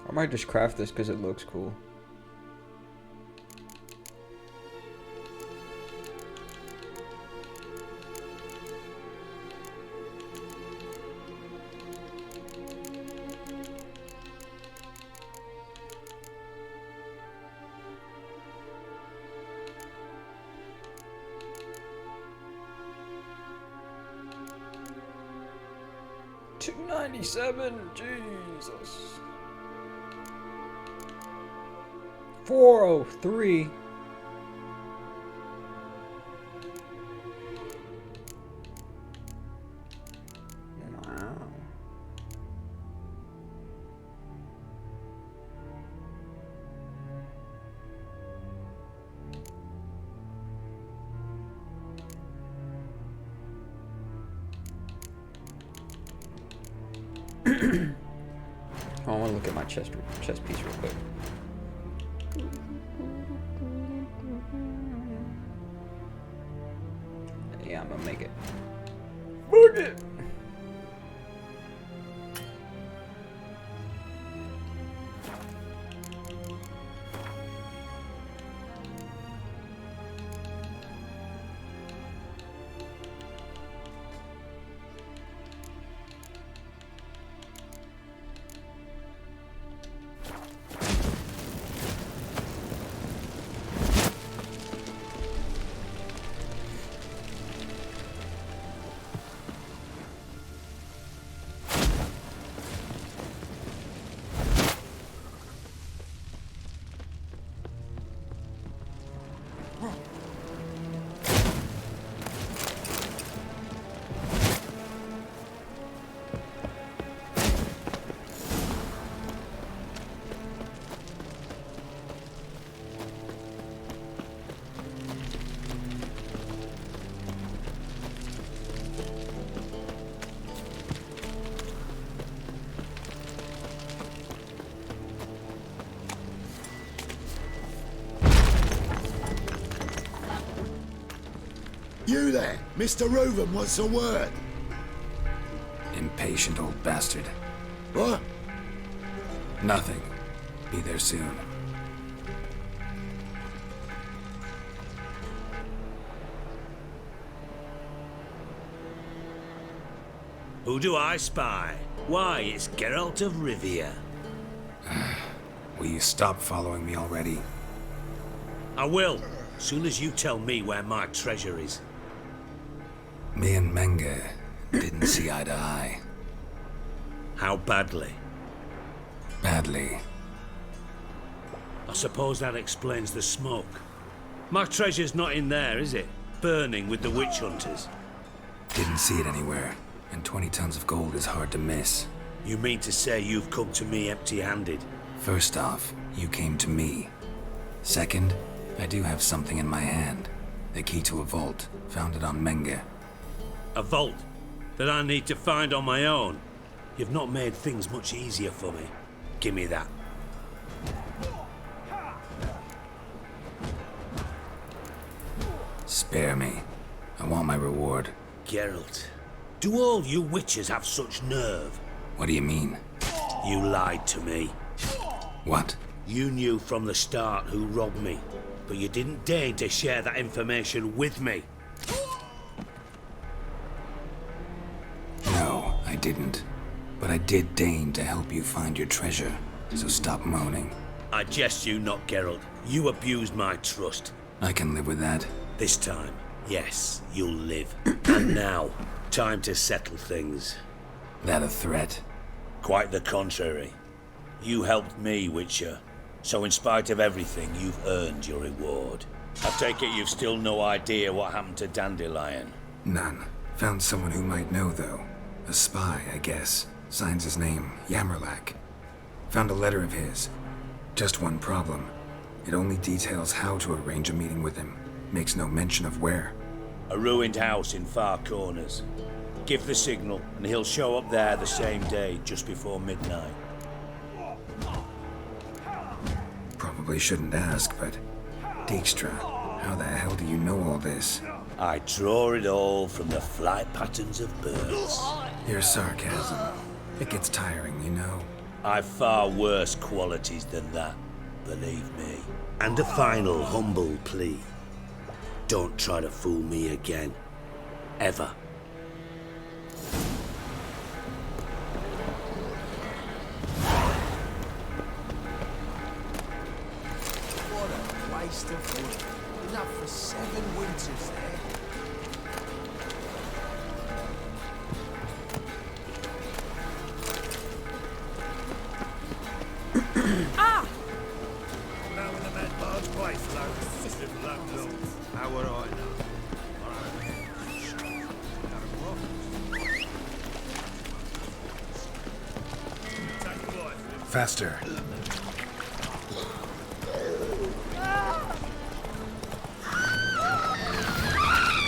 I might just craft this because it looks cool. $297, Jesus. 403. Wow. I want to look at my chest piece real quick. Yeah, I'm gonna make it. Book it! You there, Mr. Roven, what's the word? Impatient old bastard. What? Nothing. Be there soon. Who do I spy? Why, it's Geralt of Rivia. Will you stop following me already? I will, soon as you tell me where my treasure is. Me and Menge didn't see eye to eye. How badly? Badly. I suppose that explains the smoke. My treasure's not in there, is it? Burning with the witch hunters. Didn't see it anywhere, and 20 tons of gold is hard to miss. You mean to say you've come to me empty-handed? First off, you came to me. Second, I do have something in my hand. The key to a vault, found it on Menge. A vault that I need to find on my own. You've not made things much easier for me. Give me that. Spare me. I want my reward. Geralt, do all you witches have such nerve? What do you mean? You lied to me. What? You knew from the start who robbed me, but you didn't deign to share that information with me. No, I didn't. But I did deign to help you find your treasure, so stop moaning. I jest you not, Geralt. You abused my trust. I can live with that. This time, yes, you'll live. And now, time to settle things. That a threat? Quite the contrary. You helped me, Witcher. So in spite of everything, you've earned your reward. I take it you've still no idea what happened to Dandelion? None. Found someone who might know, though. A spy, I guess. Signs his name, Yamerlak. Found a letter of his. Just one problem. It only details how to arrange a meeting with him. Makes no mention of where. A ruined house in Far Corners. Give the signal, and he'll show up there the same day, just before midnight. Probably Probably shouldn't ask, but Dijkstra, how the hell do you know all this? I draw it all from the flight patterns of birds. Your sarcasm. It gets tiring, you know. I've far worse qualities than that, believe me. And a final humble plea. Don't try to fool me again. Ever. What a waste of wood. Enough for 7 winters there. Now in the Mad Barge place, though. How would I know? Faster.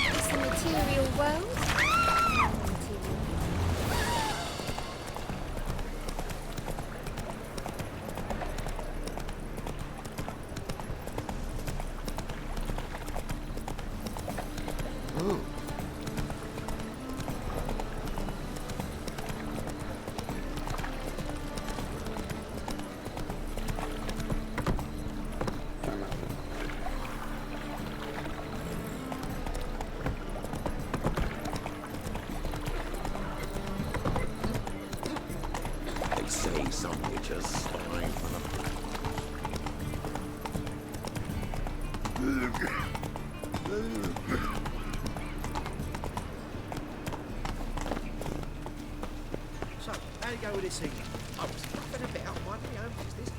It's the material world. They say some witches spy for them. So, how do you go with this evening? I was fucking a bit out of my own business.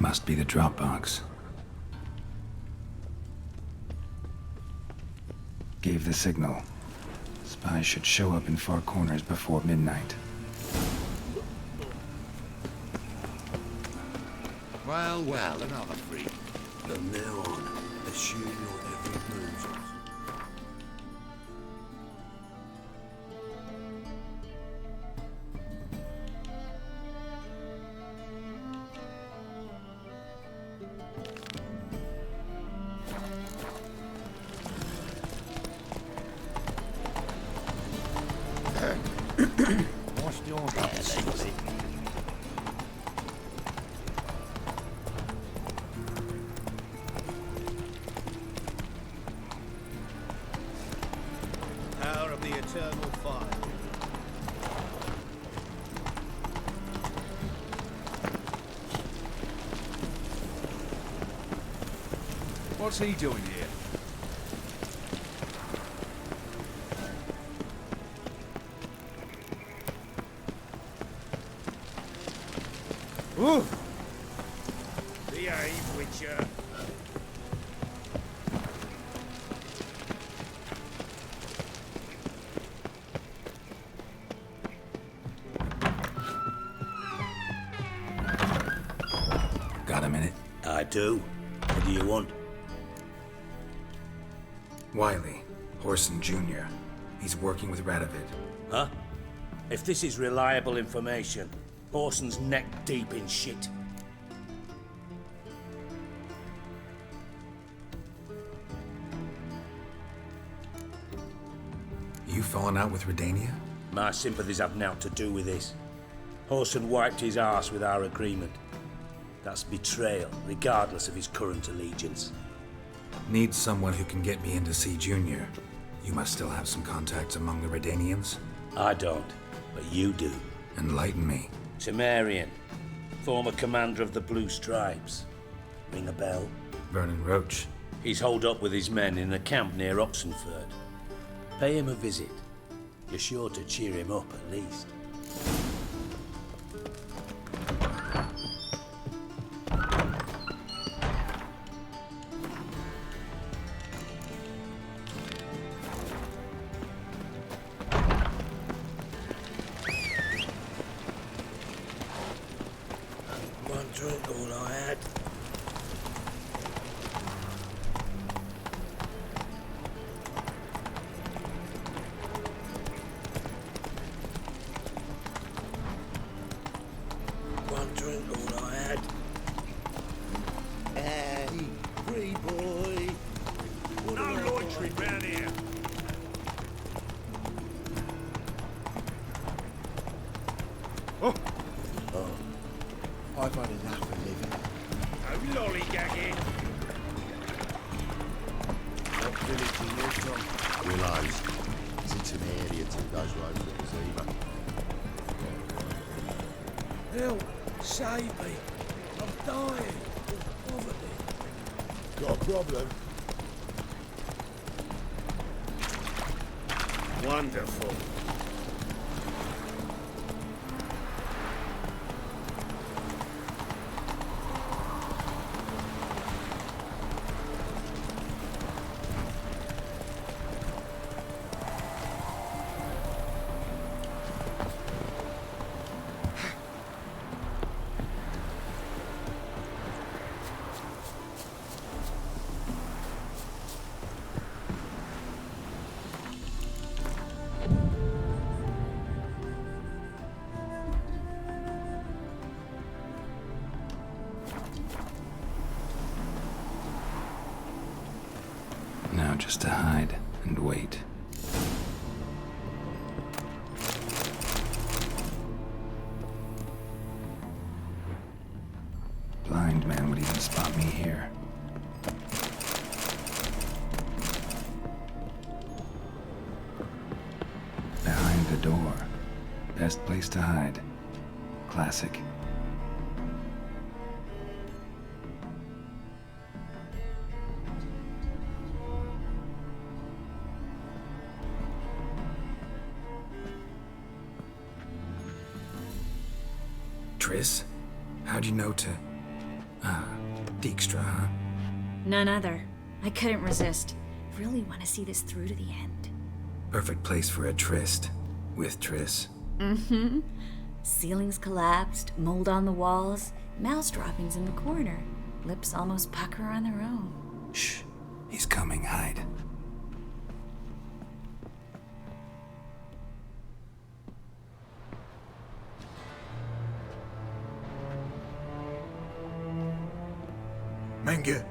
Must be the drop box. Gave the signal. Spies should show up in far corners before midnight. Well, another freak. From now on, assume your every move. What's your lately? Power of the eternal fire. What's he doing here? Ooh! Behave, Witcher. Got a minute? I do. What do you want? Wiley, Horson Jr. He's working with Radovid. Huh? If this is reliable information, Orson's neck deep in shit. You fallen out with Redania? My sympathies have naught to do with this. Orson wiped his arse with our agreement. That's betrayal, regardless of his current allegiance. Need someone who can get me in to see Junior. You must still have some contacts among the Redanians? I don't, but you do. Enlighten me. Temerian, former commander of the Blue Stripes. Ring a bell? Vernon Roach. He's holed up with his men in a camp near Oxenford. Pay him a visit. You're sure to cheer him up, at least. drink all I had. One drink all I had. Hey, free boy. No loitering round here. I've had enough of living. No lollygagging. What village are you from? Willows. It's an area to those roads either. Help! Save me! I'm dying of poverty. Got a problem? Wonderful. Now just to hide and wait. Blind man would even spot me here. Behind the door. Best place to hide. Classic. Triss? How'd you know to... Dijkstra, huh? None other. I couldn't resist. Really want to see this through to the end. Perfect place for a tryst. With Triss. Mm-hmm. Ceilings collapsed, mold on the walls, mouse droppings in the corner. Lips almost pucker on their own. Shh. He's coming. Hide. Menge.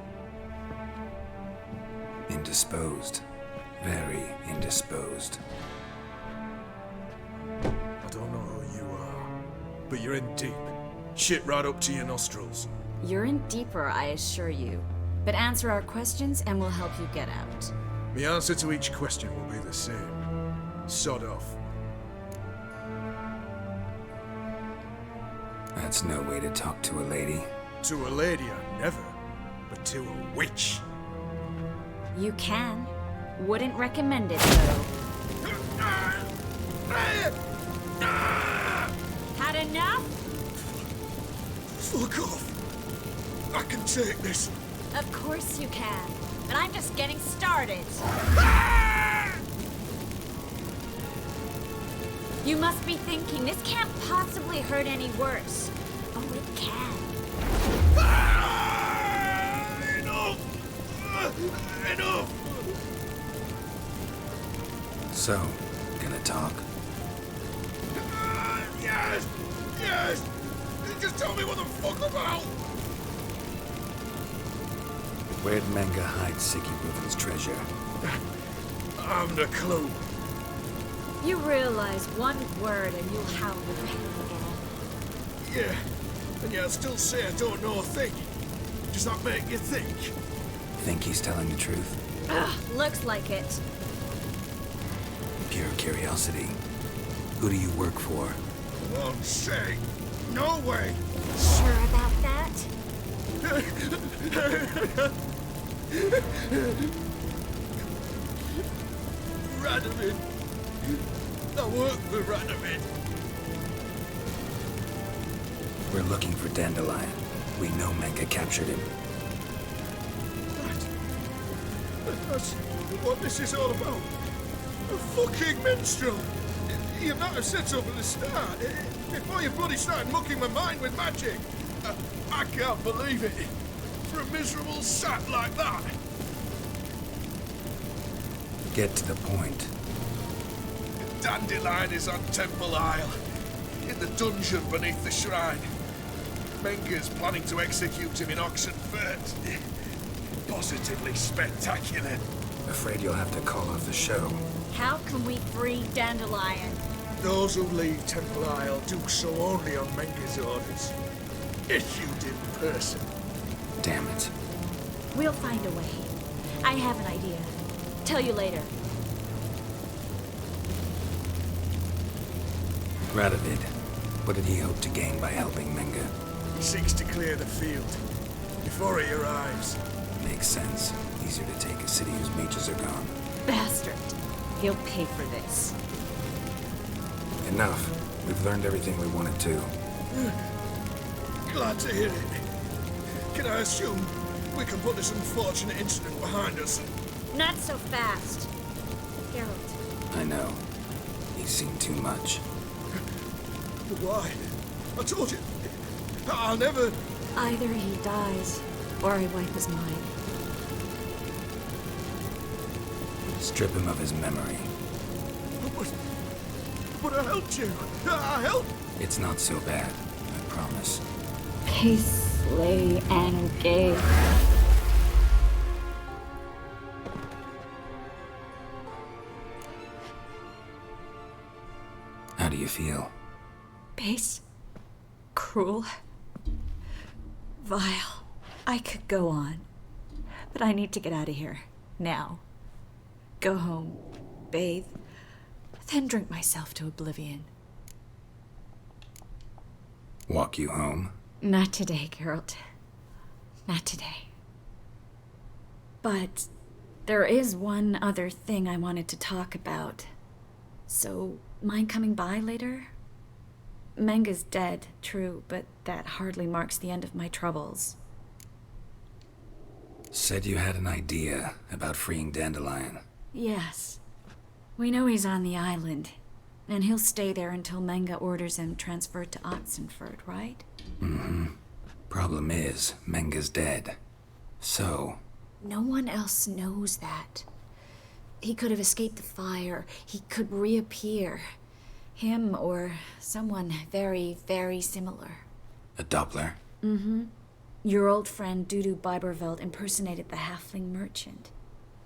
Indisposed. Very indisposed. I don't know who you are, but you're in deep. Shit right up to your nostrils. You're in deeper, I assure you. But answer our questions and we'll help you get out. The answer to each question will be the same. Sod off. That's no way to talk to a lady. To a lady, I never. But to a witch. You can. Wouldn't recommend it, though. Had enough? Fuck off. I can take this. Of course you can. But I'm just getting started. You must be thinking, this can't possibly hurt any worse. Oh, it can. Enough! So, gonna talk? Yes! Yes! Just tell me what the fuck about! Where'd Menge hide Sicky Riven's treasure? I haven't a clue. You realize one word and you'll howl your head again. Yeah, and yet I still say I don't know a thing. Does that make you think? Think he's telling the truth? Ugh, looks like it. Pure curiosity. Who do you work for? Won't say. No way! Sure about that? Radovid. I work for Radovid. We're looking for Dandelion. We know Menge captured him. That's what this is all about. A fucking minstrel! You might have said so from the start, before you bloody started mucking my mind with magic. I can't believe it. For a miserable sap like that. Get to the point. Dandelion is on Temple Isle, in the dungeon beneath the shrine. Menger's planning to execute him in Oxenfurt. Positively spectacular. Afraid you'll have to call off the show. How can we free Dandelion? Those who leave Temple Isle do so only on Menger's orders. Issued in person. Damn it. We'll find a way. I have an idea. Tell you later. Radovid, what did he hope to gain by helping Menga? He seeks to clear the field before he arrives. Makes sense. Easier to take a city whose mages are gone. Bastard. He'll pay for this. Enough. We've learned everything we wanted to. Glad to hear it. Can I assume we can put this unfortunate incident behind us? Not so fast. Geralt. I know. He's seen too much. But why? I told you. I'll never... Either he dies, or I wipe his mind. Strip him of his memory. But I helped you. I helped. It's not so bad, I promise. Peace, slay, and gay. How do you feel? Base. Cruel. Vile. I could go on. But I need to get out of here. Now. Go home. Bathe. Then drink myself to oblivion. Walk you home? Not today, Geralt. Not today. But there is one other thing I wanted to talk about. So, mind coming by later? Menga's dead, true, but that hardly marks the end of my troubles. Said you had an idea about freeing Dandelion. Yes. We know he's on the island, and he'll stay there until Menga orders him transferred to Oxenfurt, right? Mm-hmm. Problem is, Menga's dead. So... No one else knows that. He could have escaped the fire. He could reappear. Him or someone very, very similar. A Doppler? Mm-hmm. Your old friend Dudu Biberveld impersonated the halfling merchant.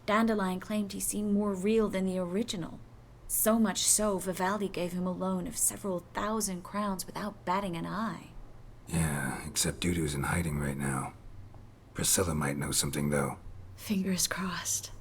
Dandelion claimed he seemed more real than the original. So much so, Vivaldi gave him a loan of several thousand crowns without batting an eye. Yeah, except Dudu's in hiding right now. Priscilla might know something, though. Fingers crossed.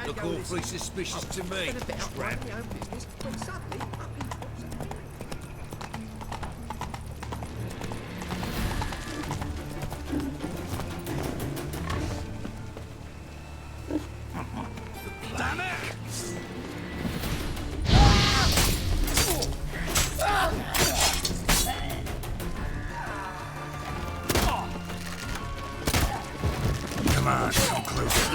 Look awfully suspicious to me. Been a bit out my own business, but suddenly up he Come on, come closer.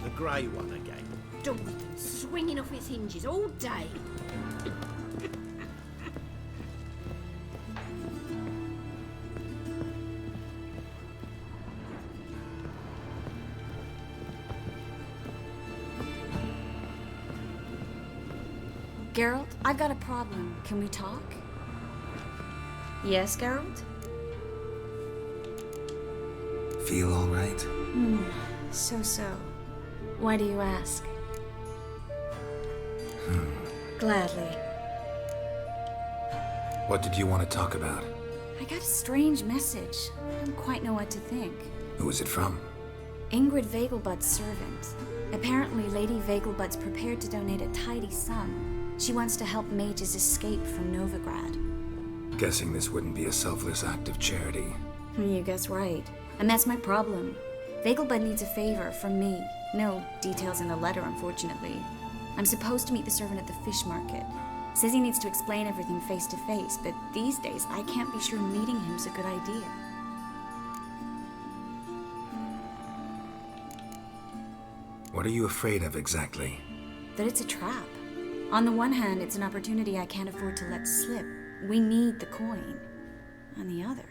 The grey one again. Dalton swinging off its hinges all day. Geralt, I've got a problem. Can we talk? Yes, Geralt? Feel all right? So. Why do you ask? Gladly. What did you want to talk about? I got a strange message. I don't quite know what to think. Who was it from? Ingrid Vegelbud's servant. Apparently, Lady Vegelbud's prepared to donate a tidy sum. She wants to help mages escape from Novigrad. Guessing this wouldn't be a selfless act of charity. You guess right. And that's my problem. Vegelbud needs a favor from me. No details in the letter, unfortunately. I'm supposed to meet the servant at the fish market. Says he needs to explain everything face to face, but these days I can't be sure meeting him's a good idea. What are you afraid of exactly? That it's a trap. On the one hand, it's an opportunity I can't afford to let slip. We need the coin. On the other,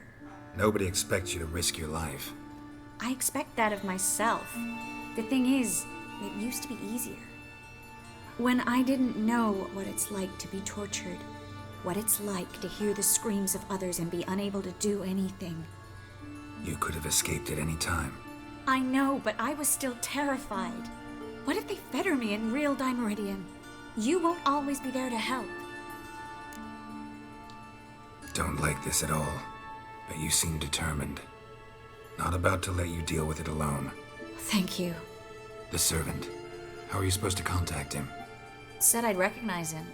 Nobody expects you to risk your life. I expect that of myself. The thing is, it used to be easier. When I didn't know what it's like to be tortured, what it's like to hear the screams of others and be unable to do anything. You could have escaped at any time. I know, but I was still terrified. What if they fetter me in real Dimeridian? You won't always be there to help. Don't like this at all, but you seem determined. Not about to let you deal with it alone. Thank you. The servant. How are you supposed to contact him? Said I'd recognize him.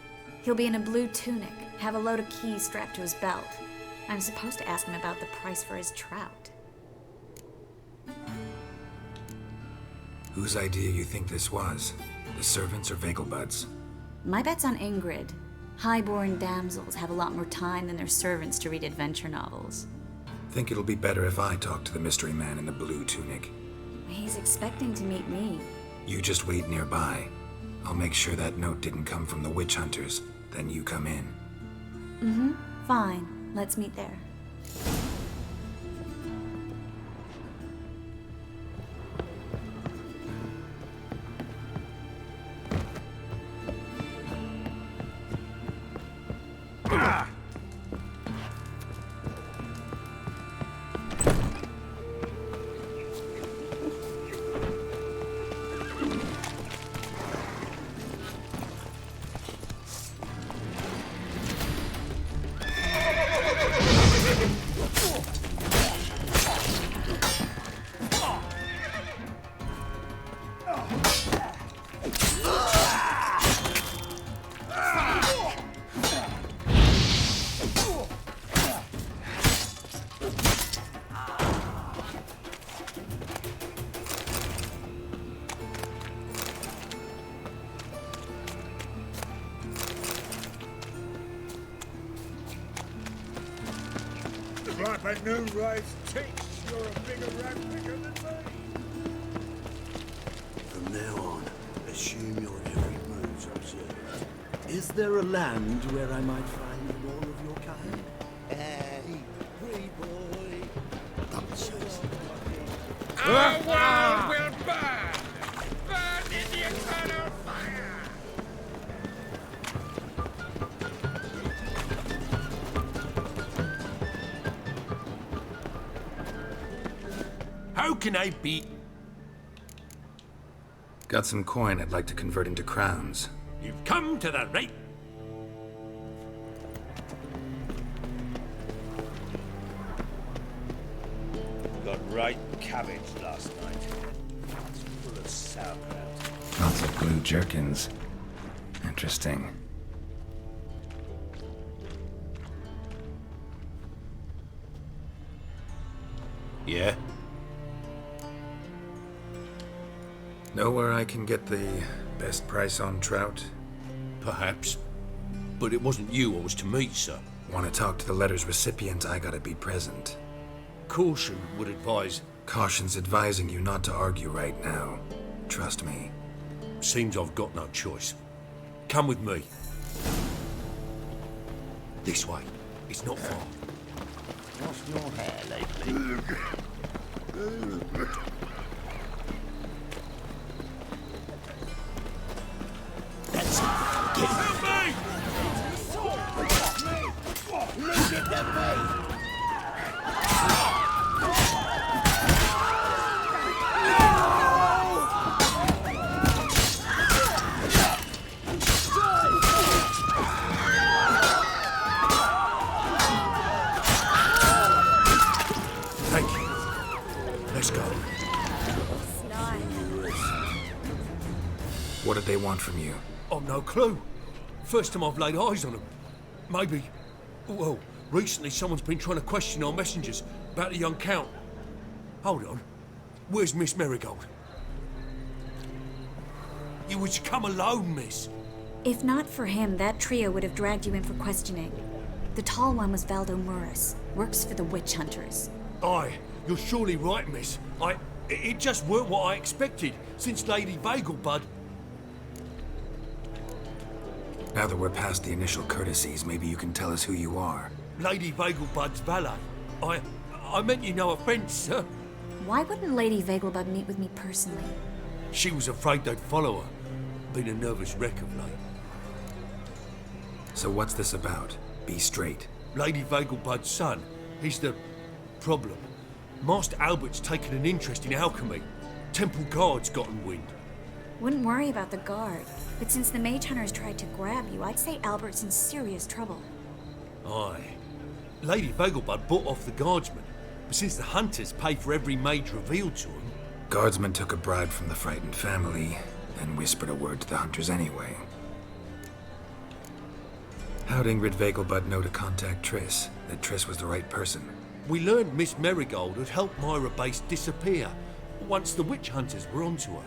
He'll be in a blue tunic, have a load of keys strapped to his belt. I'm supposed to ask him about the price for his trout. Whose idea you think this was? The servants or Vegelbud's? My bet's on Ingrid. High-born damsels have a lot more time than their servants to read adventure novels. Think it'll be better if I talk to the mystery man in the blue tunic. He's expecting to meet me. You just wait nearby. I'll make sure that note didn't come from the witch hunters. Then you come in. Fine. Let's meet there. Like a new rice takes, you're a bigger rat picker than me. From now on, assume your every move's observed. Is there a land where I might find more of your kind? Hey, free boy. Our world will burn! Burn in the eternal fire! How can I be? Got some coin I'd like to convert into crowns. You've come to the right. Got ripe cabbage last night. It's full of sauerkraut. Lots of blue jerkins. Interesting. Yeah? Know where I can get the best price on trout? Perhaps. But it wasn't you I was to meet, sir. Want to talk to the letter's recipient, I gotta be present. Caution would advise. Caution's advising you not to argue right now. Trust me. Seems I've got no choice. Come with me. This way. It's not far. What's your hair lately? That's it. Get it. Leave it to me! Thank you. Let's go. What did they want from you? I've no clue. First time I've laid eyes on them. Maybe... Well, recently someone's been trying to question our messengers about the young Count. Hold on. Where's Miss Marigold? You was to come alone, miss. If not for him, that trio would have dragged you in for questioning. The tall one was Valdo Murris, works for the witch hunters. Aye, you're surely right, miss. It just weren't what I expected, since Lady Vagelbud... Now that we're past the initial courtesies, maybe you can tell us who you are. Lady Vagelbud's valet. I meant you no offence, sir. Why wouldn't Lady Vagelbud meet with me personally? She was afraid they'd follow her. Been a nervous wreck of late. So what's this about? Be straight. Lady Vagelbud's son, he's the problem. Master Albert's taken an interest in alchemy. Temple guards gotten wind. Wouldn't worry about the guard, but since the mage hunters tried to grab you, I'd say Albert's in serious trouble. Aye. Lady Vagelbud bought off the guardsmen, but since the hunters pay for every mage revealed to them... Guardsmen took a bribe from the frightened family, and whispered a word to the hunters anyway. How'd Ingrid Vagelbud know to contact Triss? That Triss was the right person? We learned Miss Marigold had helped Myra Base disappear once the witch hunters were onto her.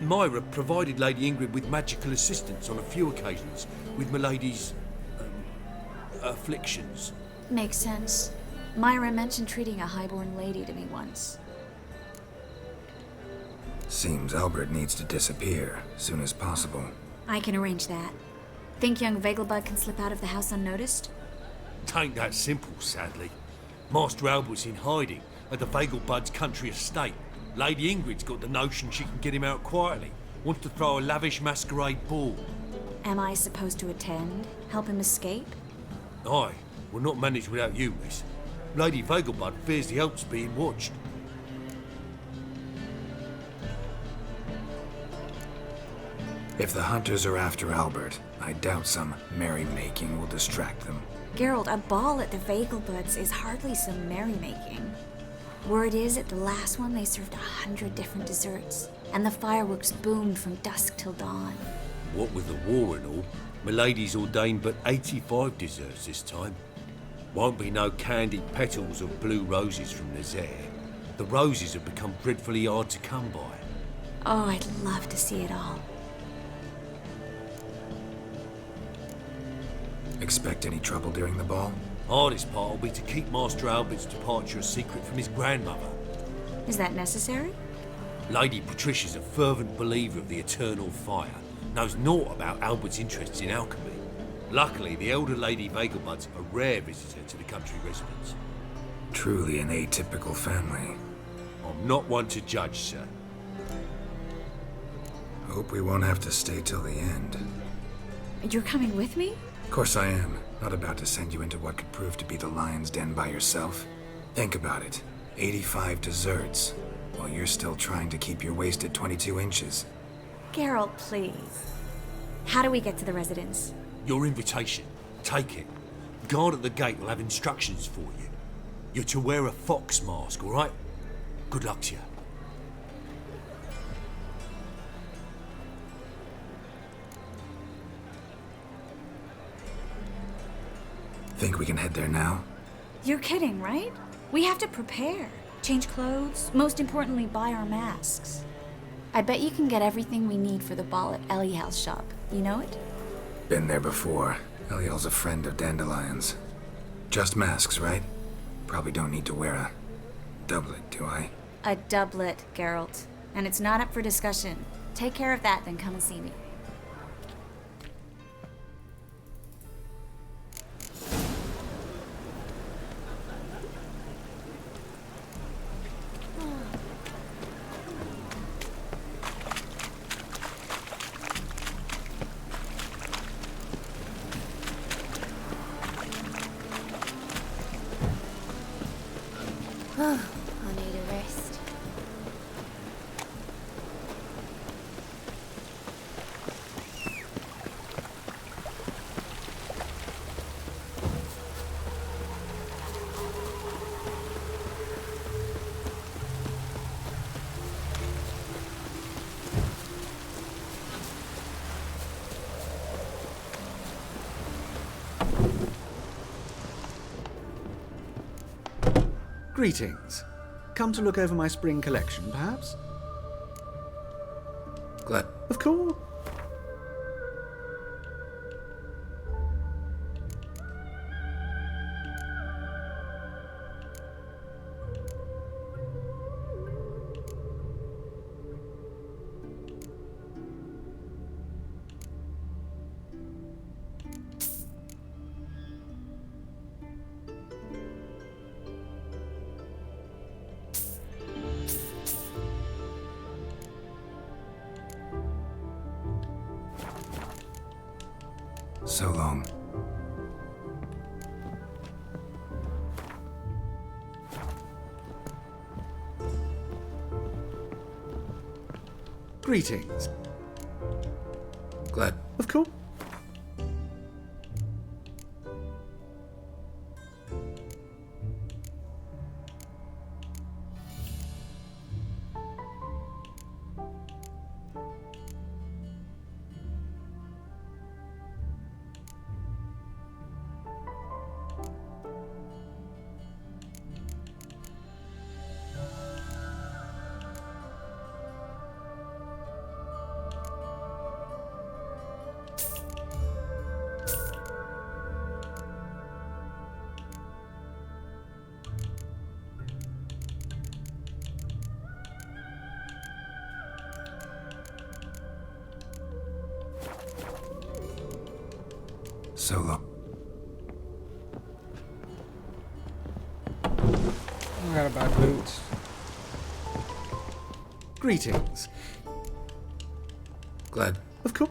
Myra provided Lady Ingrid with magical assistance on a few occasions with Milady's... afflictions. Makes sense. Myra mentioned treating a highborn lady to me once. Seems Albert needs to disappear soon as possible. I can arrange that. Think young Vagelbud can slip out of the house unnoticed? Tain't that simple, sadly. Master Albert's in hiding at the Vagelbud's country estate. Lady Ingrid's got the notion she can get him out quietly. Wants to throw a lavish masquerade ball. Am I supposed to attend? Help him escape? Aye, we'll not manage without you, miss. Lady Vagelbud fears the help's being watched. If the hunters are after Albert, I doubt some merrymaking will distract them. Geralt, a ball at the Vagelbuds is hardly some merrymaking. Word is, at the last one they served 100 different desserts, and the fireworks boomed from dusk till dawn. What with the war and all, Milady's ordained but 85 desserts this time. Won't be no candied petals of blue roses from Nazaire. The roses have become dreadfully hard to come by. Oh, I'd love to see it all. Expect any trouble during the ball? Hardest part will be to keep Master Albert's departure a secret from his grandmother. Is that necessary? Lady Patricia's a fervent believer of the eternal fire, knows naught about Albert's interests in alchemy. Luckily, the elder Lady Vagelbud's a rare visitor to the country residence. Truly an atypical family. I'm not one to judge, sir. Hope we won't have to stay till the end. You're coming with me? Of course I am. Not about to send you into what could prove to be the lion's den by yourself. Think about it. 85 desserts, while you're still trying to keep your waist at 22 inches. Geralt, please. How do we get to the residence? Your invitation. Take it. Guard at the gate will have instructions for you. You're to wear a fox mask, all right? Good luck to you. Think we can head there now? You're kidding, right? We have to prepare. Change clothes, most importantly, buy our masks. I bet you can get everything we need for the ball at Eliel's shop. You know it? Been there before. Eliel's a friend of Dandelion's. Just masks, right? Probably don't need to wear a doublet, do I? A doublet, Geralt. And it's not up for discussion. Take care of that, then come and see me. I need a rest. Greetings. Come to look over my spring collection, perhaps? Glad. Of course. So long. Greetings. Glad. Of course. So long. I gotta buy boots. Greetings. Glad. Of course.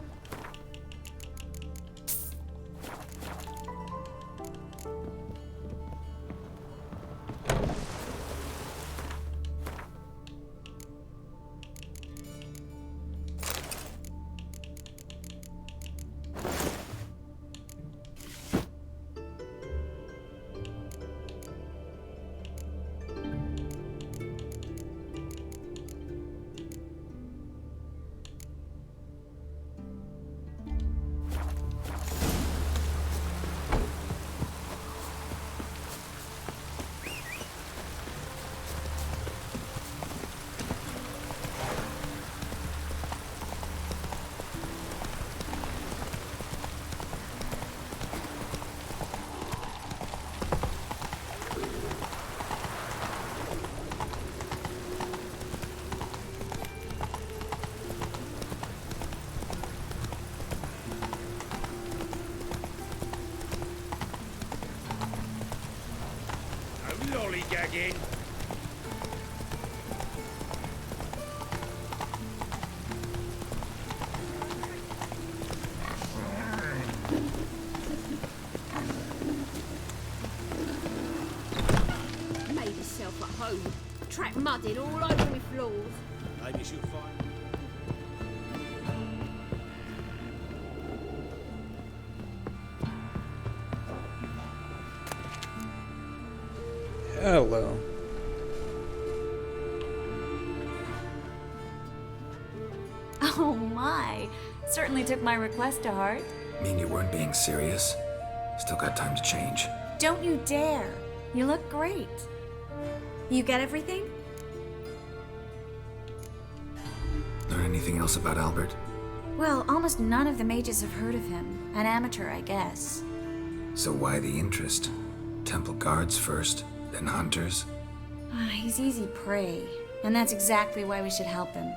Lollygagging. Made yourself at home. Track mudding all over my floors. Maybe she'll find. Hello. Oh my. Certainly took my request to heart. Mean you weren't being serious? Still got time to change. Don't you dare. You look great. You get everything? Learn anything else about Albert? Well, almost none of the mages have heard of him. An amateur, I guess. So why the interest? Temple guards first, then hunters? He's easy prey, and that's exactly why we should help him.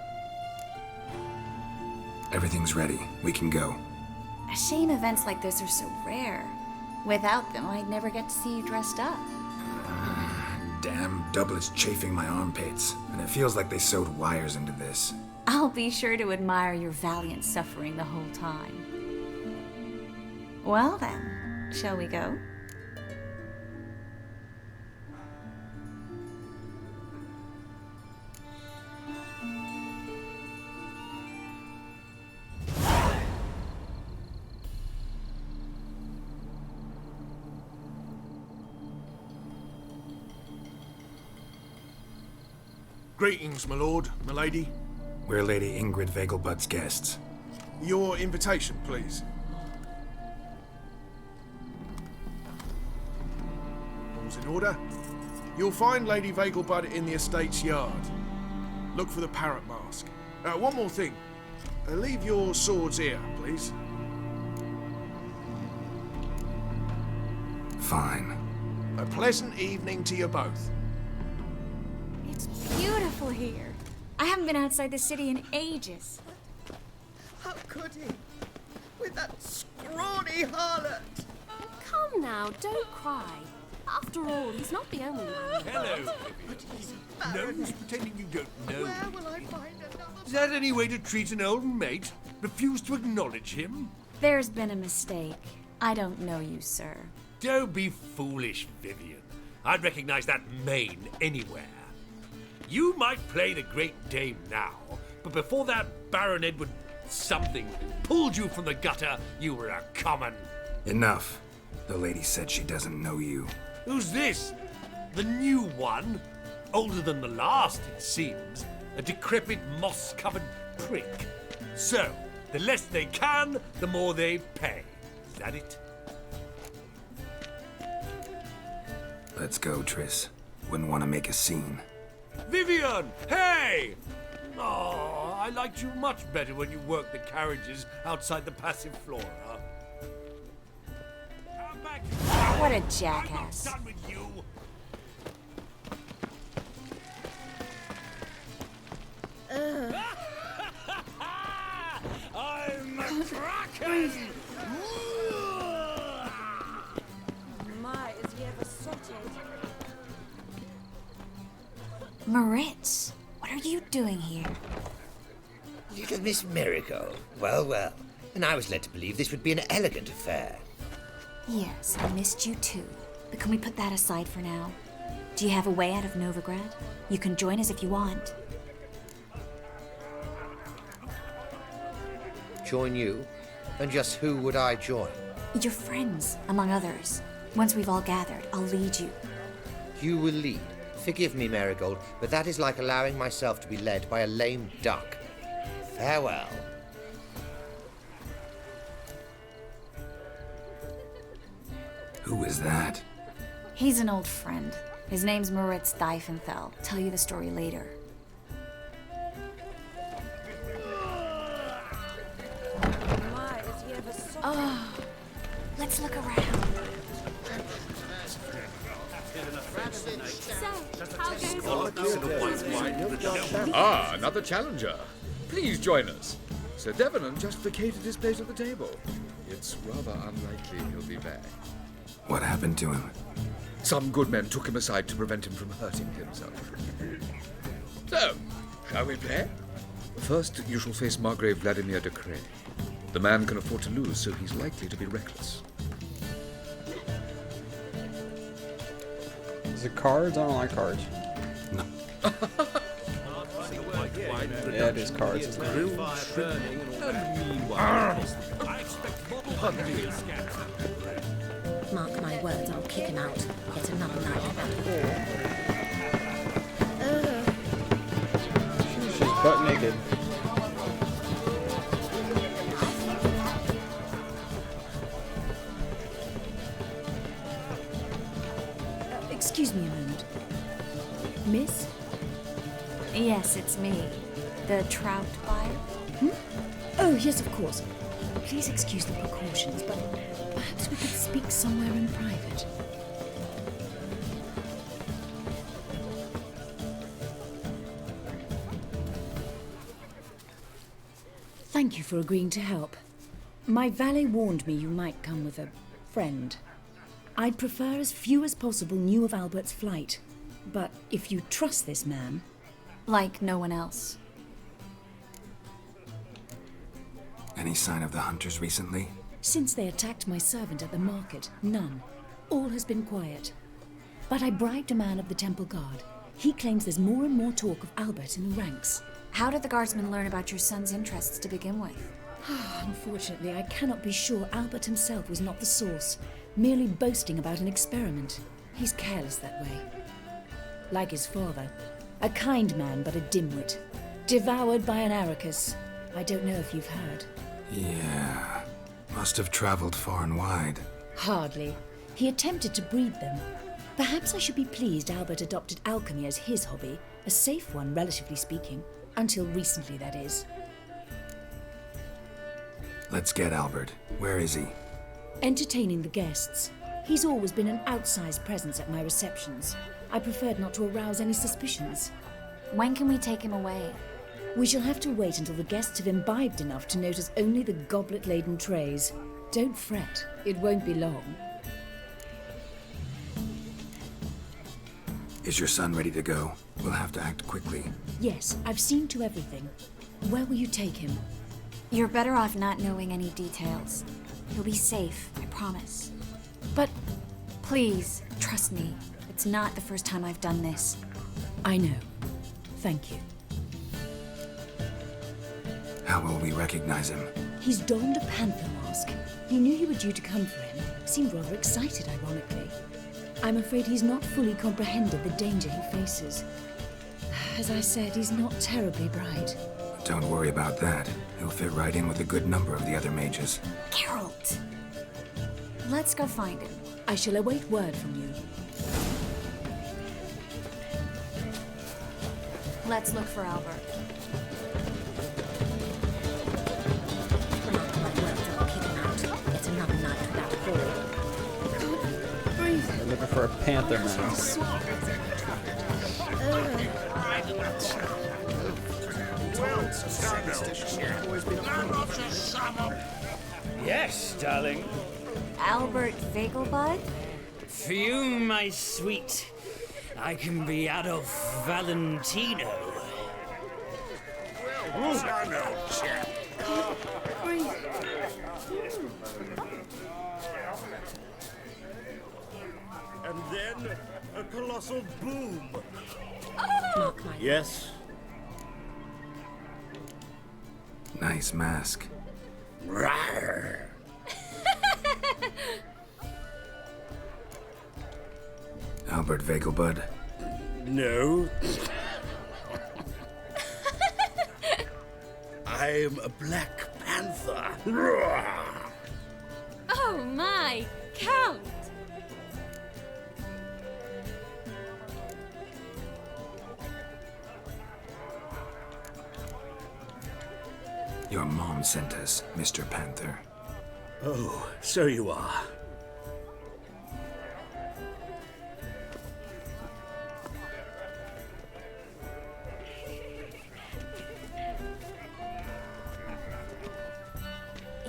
Everything's ready. We can go. A shame events like this are so rare. Without them, I'd never get to see you dressed up. Damn doublet's chafing my armpits, and it feels like they sewed wires into this. I'll be sure to admire your valiant suffering the whole time. Well then, shall we go? Greetings, my lord, my lady. We're Lady Ingrid Vegelbud's guests. Your invitation, please. All's in order. You'll find Lady Vegelbud in the estate's yard. Look for the parrot mask. One more thing. Leave your swords here, please. Fine. A pleasant evening to you both. It's beautiful here. I haven't been outside the city in ages. How could he? With that scrawny harlot! Come now, don't cry. After all, he's not the only one. Hello, no use pretending you don't know. Where will I find another? Is that any way to treat an old mate? Refuse to acknowledge him? There's been a mistake. I don't know you, sir. Don't be foolish, Vivian. I'd recognize that mane anywhere. You might play the Great Dame now, but before that Baron Edward something pulled you from the gutter, you were a common. Enough. The lady said she doesn't know you. Who's this? The new one? Older than the last, it seems. A decrepit, moss-covered prick. So, the less they can, the more they pay. Is that it? Let's go, Triss. Wouldn't want to make a scene. Vivian! Hey! Oh, I liked you much better when you worked the carriages outside the passive flora. Come back, you What a I'm jackass. not done with you. I'm a kraken! My, is he ever sorted? Moritz, what are you doing here? Little Miss Miracle. Well, well. And I was led to believe this would be an elegant affair. Yes, I missed you too. But can we put that aside for now? Do you have a way out of Novigrad? You can join us if you want. Join you? And just who would I join? Your friends, among others. Once we've all gathered, I'll lead you. You will lead. Forgive me, Marigold, but that is like allowing myself to be led by a lame duck. Farewell. Who is that? He's an old friend. His name's Moritz Diefenthal. Tell you the story later. My, is he ever sorted? Oh, let's look around. So, how goes it? Ah, another challenger. Please join us. Sir Devenant just vacated his place at the table. It's rather unlikely he'll be back. What happened to him? Some good men took him aside to prevent him from hurting himself. So, shall we play? First, you shall face Margrave Vladimir de Cray. The man can afford to lose, so he's likely to be reckless. Is it cards? I don't like cards. No. Yeah, it is cards. Isn't it? Mark my words, I'll kick him out. Get another night at that hall. She's butt naked. Miss? Yes, it's me. The trout buyer? Oh, yes, of course. Please excuse the precautions, but perhaps we could speak somewhere in private. Thank you for agreeing to help. My valet warned me you might come with a friend. I'd prefer as few as possible knew of Albert's flight. But if you trust this man... Like no one else. Any sign of the hunters recently? Since they attacked my servant at the market, none. All has been quiet. But I bribed a man of the temple guard. He claims there's more and more talk of Albert in the ranks. How did the guardsmen learn about your son's interests to begin with? Unfortunately, I cannot be sure Albert himself was not the source, merely boasting about an experiment. He's careless that way. Like his father, a kind man but a dimwit, devoured by an Arrakis. I don't know if you've heard. Yeah, must have traveled far and wide. Hardly. He attempted to breed them. Perhaps I should be pleased Albert adopted alchemy as his hobby, a safe one, relatively speaking. Until recently, that is. Let's get Albert. Where is he? Entertaining the guests. He's always been an outsized presence at my receptions. I preferred not to arouse any suspicions. When can we take him away? We shall have to wait until the guests have imbibed enough to notice only the goblet-laden trays. Don't fret, it won't be long. Is your son ready to go? We'll have to act quickly. Yes, I've seen to everything. Where will you take him? You're better off not knowing any details. He'll be safe, I promise. But... Please, trust me. It's not the first time I've done this. I know. Thank you. How will we recognize him? He's donned a panther mask. He knew you were due to come for him. Seemed rather excited, ironically. I'm afraid he's not fully comprehended the danger he faces. As I said, he's not terribly bright. Don't worry about that. He'll fit right in with a good number of the other mages. Geralt! Let's go find him. I shall await word from you. Let's look for Albert. It's another night without a ball. They're looking for a panther mask. Yes, darling. Albert Vegelbud? For you, my sweet, I can be Adolf Valentino. And then a colossal boom. Yes? Nice mask. Rawr. Albert Vegelbud. No. I am a Black Panther. Oh my, Count! Your mom sent us, Mr. Panther. Oh, so you are.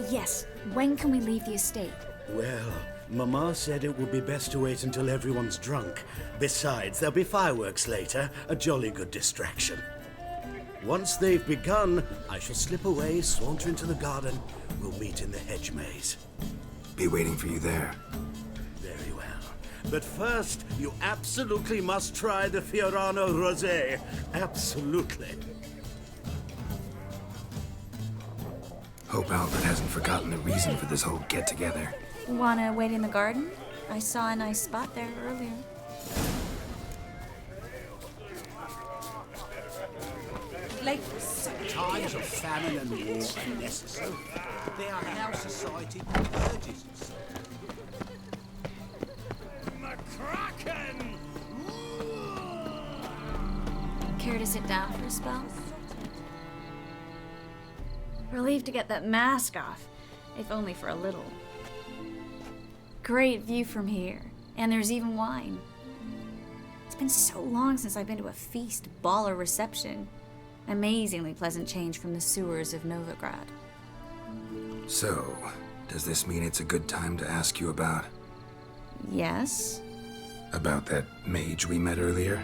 Yes. When can we leave the estate? Well, Mama said it would be best to wait until everyone's drunk. Besides, there'll be fireworks later, a jolly good distraction. Once they've begun, I shall slip away, saunter into the garden. We'll meet in the hedge maze. Be waiting for you there. Very well. But first, you absolutely must try the Fiorano Rosé. Absolutely. Hope Albert hasn't forgotten the reason for this whole get-together. Wanna wait in the garden? I saw a nice spot there earlier. Times of famine and war are necessary. They are how society converges itself. McCracken! sit down for a spell? Relieved to get that mask off, if only for a little. Great view from here, and there's even wine. It's been so long since I've been to a feast, ball, or reception. Amazingly pleasant change from the sewers of Novigrad. So, does this mean it's a good time to ask you about? Yes? About that mage we met earlier?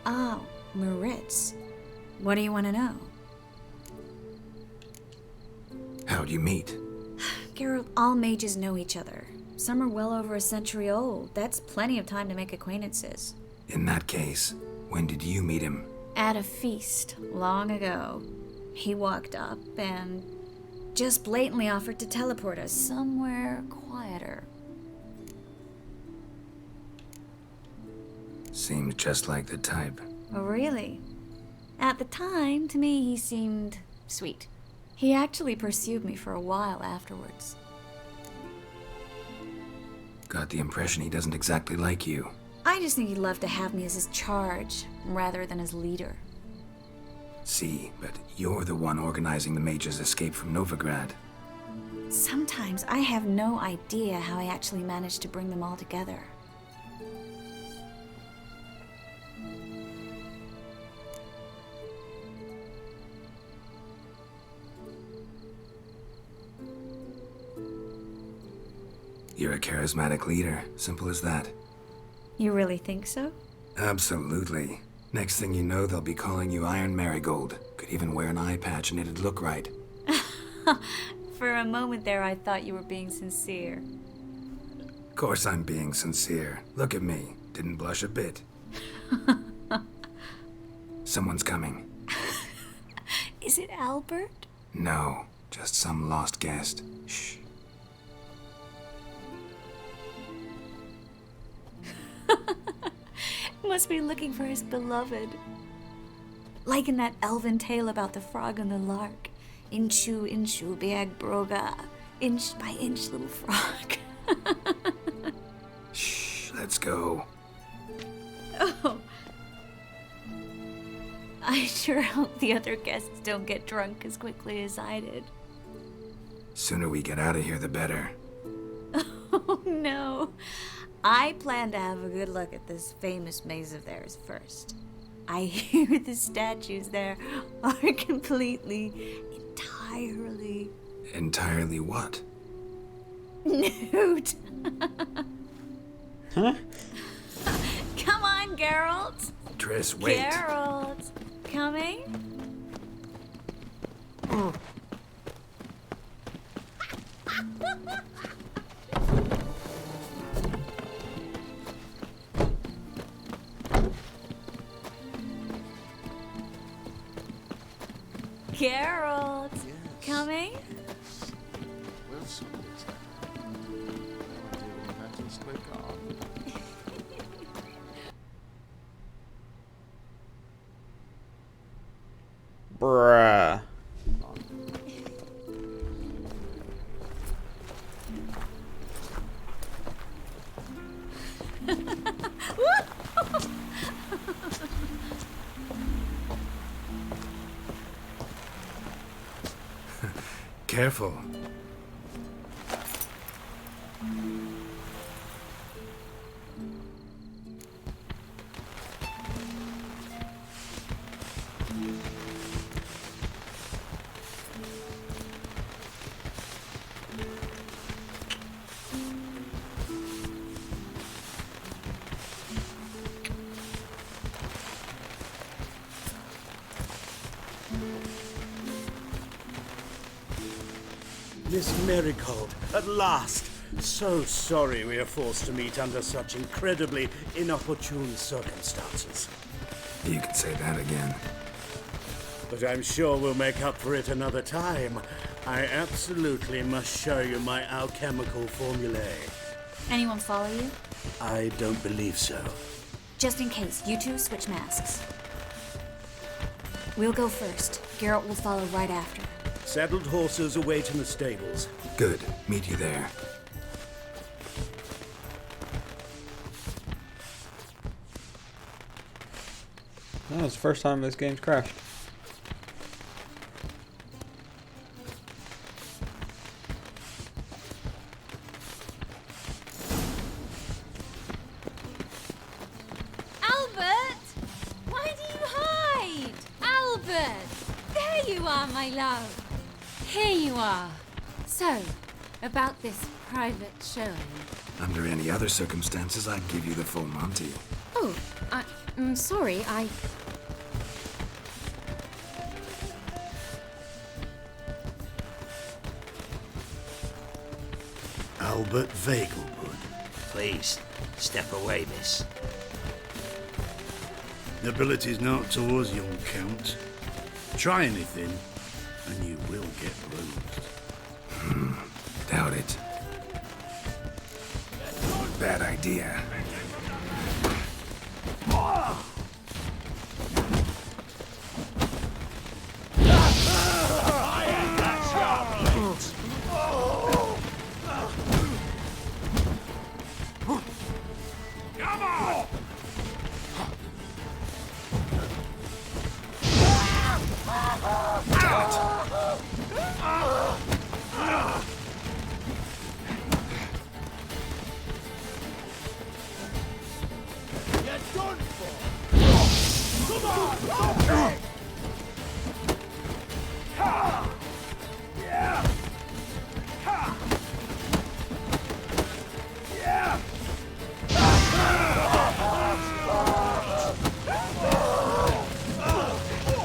Oh, Maritz. What do you want to know? How'd you meet? Geralt, all mages know each other. Some are well over a century old. That's plenty of time to make acquaintances. In that case, when did you meet him? At a feast, long ago. He walked up and just blatantly offered to teleport us somewhere quieter. Seemed just like the type. Oh, really? At the time, to me, he seemed sweet. He actually pursued me for a while afterwards. Got the impression he doesn't exactly like you. I just think he'd love to have me as his charge, rather than his leader. See, but you're the one organizing the mage's escape from Novigrad. Sometimes I have no idea how I actually managed to bring them all together. You're a charismatic leader, simple as that. You really think so? Absolutely. Next thing you know, they'll be calling you Iron Marigold. Could even wear an eye patch and it'd look right. For a moment there, I thought you were being sincere. Of course I'm being sincere. Look at me. Didn't blush a bit. Someone's coming. Is it Albert? No, just some lost guest. Shh. Must be looking for his beloved. Like in that elven tale about the frog and the lark. Inchu, inchu, beag broga. Inch by inch, little frog. Shh, let's go. Oh. I sure hope the other guests don't get drunk as quickly as I did. Sooner we get out of here, the better. Oh no. I plan to have a good look at this famous maze of theirs first. I hear the statues there are entirely... Entirely what? nude. Huh? Come on, Geralt. Triss, wait. Geralt. Coming? Geralt, coming? Well, somebody's there. No idea what the battle's quick on. Bruh. Careful. Miss Marigold, at last! So sorry we are forced to meet under such incredibly inopportune circumstances. You could say that again. But I'm sure we'll make up for it another time. I absolutely must show you my alchemical formulae. Anyone follow you? I don't believe so. Just in case, you two switch masks. We'll go first. Geralt will follow right after. Saddled horses await in the stables. Good. Meet you there. No, it's the first time this game's crashed. Albert! Why do you hide? Albert! There you are, my love. Here you are. So, about this private showing. Under any other circumstances, I'd give you the full Monty. Oh, I'm sorry, Albert Vagelwood. Please, step away, miss. Nobility's not towards young Count. Try anything, and you will get bruised. Doubt it. Bad idea.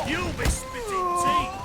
You'll be spitting teeth!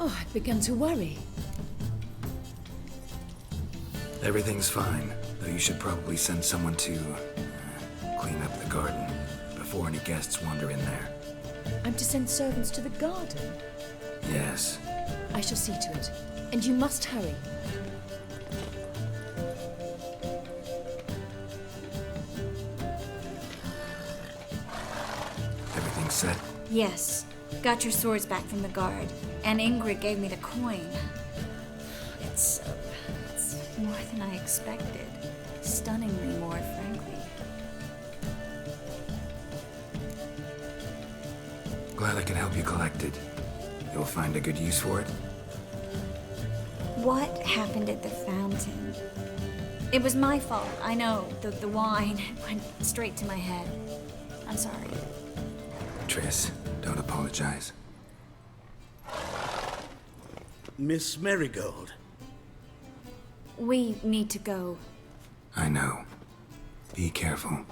Oh, I've begun to worry. Everything's fine, though you should probably send someone to clean up the garden before any guests wander in there. I'm to send servants to the garden? Yes. I shall see to it. And you must hurry. Everything set? yes. Got your swords back from the guard, and Ingrid gave me the coin. It's more than I expected. Stunningly more, frankly. Glad I can help you collect it. You'll find a good use for it? What happened at the fountain? It was my fault, I know. The wine went straight to my head. I'm sorry. Triss, don't apologize. Miss Marigold. We need to go. I know. Be careful.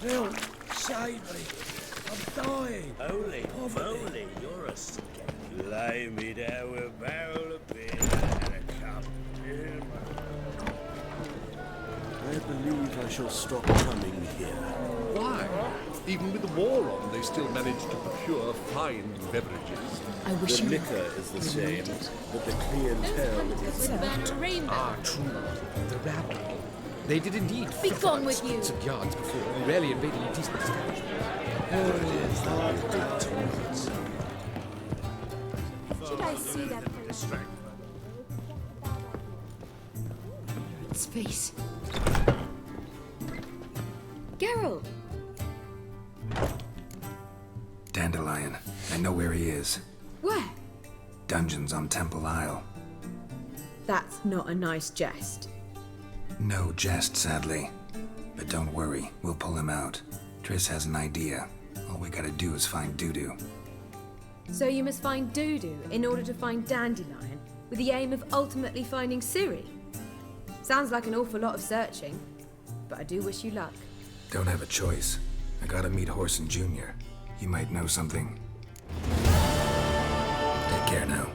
Help! Save me! I'm dying! Holy moly, you're a scat. Lay me down with a barrel of beer and a cup. I believe I shall stop coming here. Why? Even with the war on, they still manage to procure fine beverages. I wish The you liquor is the same, but the clientele is Ah, true. The rabble. They did indeed. Be gone with you! Of yards before, rarely invading a decent establishment. Should I see that? Its face. Geralt! Dandelion. I know where he is. Where? Dungeons on Temple Isle. That's not a nice jest. No jest, sadly. But don't worry, we'll pull him out. Triss has an idea. All we gotta do is find Dudu. So you must find Dudu in order to find Dandelion, with the aim of ultimately finding Ciri. Sounds like an awful lot of searching, but I do wish you luck. Don't have a choice. I gotta meet Horson Jr. He might know something. Take care now.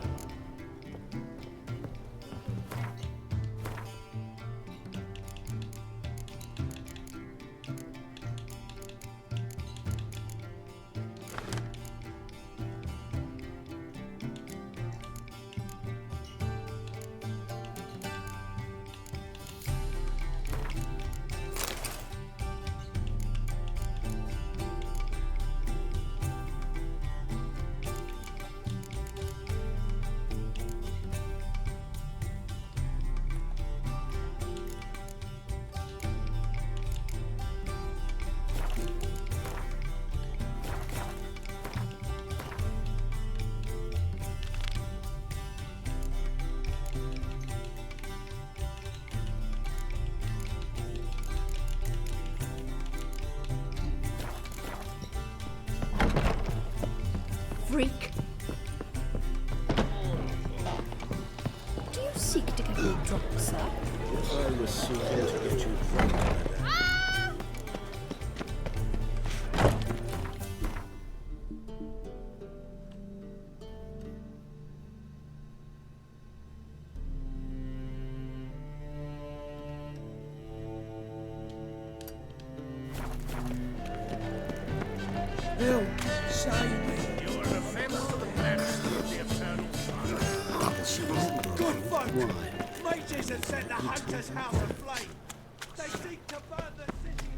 Freak! Do you seek to get me drunk, sir? I was seeking to get you drunk. Help! Save me! You're an offence to the majesty of the eternal fire. Good folk! Mages have set the hunter's house aflame! They seek to burn the city!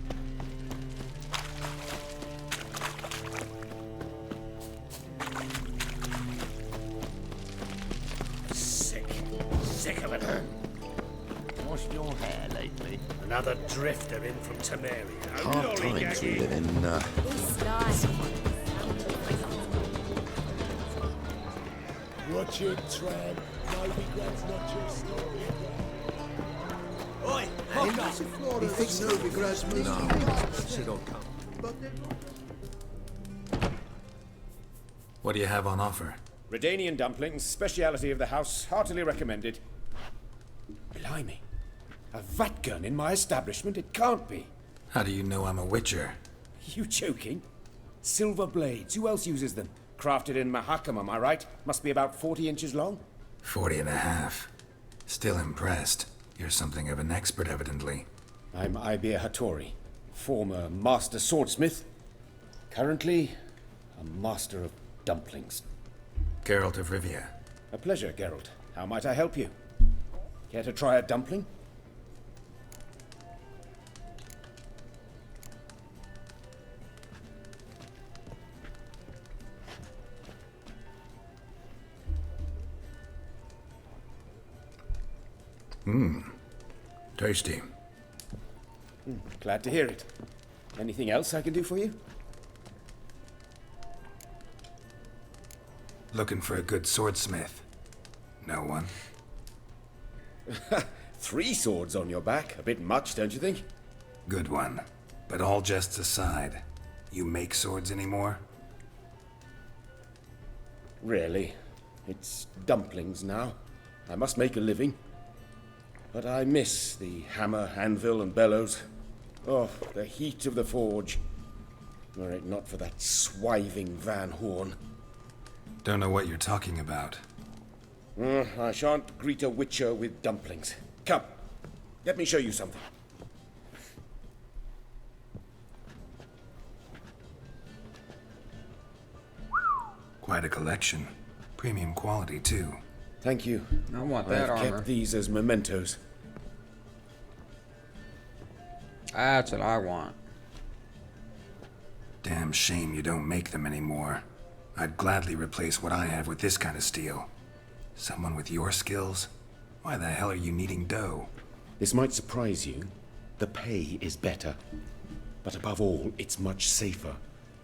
Sick of it. Washed your hair lately? Another drifter in from Temeria. Hard times we live in, This guy. Watch it, tramp. Maybe that's not your story. Oi, Hocker! He thinks Novigrad's moving. No, said I'll come. What do you have on offer? Redanian dumplings, speciality of the house, heartily recommended. Blimey. A vatgun in my establishment? It can't be. How do you know I'm a witcher? You joking? Silver blades, who else uses them? Crafted in Mahakam, am I right? Must be about 40 inches long? 40 and a half. Still impressed. You're something of an expert, evidently. I'm Ibir Hattori, former master swordsmith. Currently, a master of dumplings. Geralt of Rivia. A pleasure, Geralt. How might I help you? Care to try a dumpling? Tasty. Glad to hear it. Anything else I can do for you? Looking for a good swordsmith. No one? 3 swords on your back. A bit much, don't you think? Good one. But all jests aside, you make swords anymore? Really? It's dumplings now. I must make a living. But I miss the hammer, anvil, and bellows. Oh, the heat of the forge. Were it not for that swiving Van Horn. Don't know what you're talking about. I shan't greet a witcher with dumplings. Come, let me show you something. Quite a collection. Premium quality, too. Thank you. I want that I've armor. kept these as mementos. That's what I want. Damn shame you don't make them anymore. I'd gladly replace what I have with this kind of steel. Someone with your skills? Why the hell are you needing dough? This might surprise you. The pay is better. But above all, it's much safer.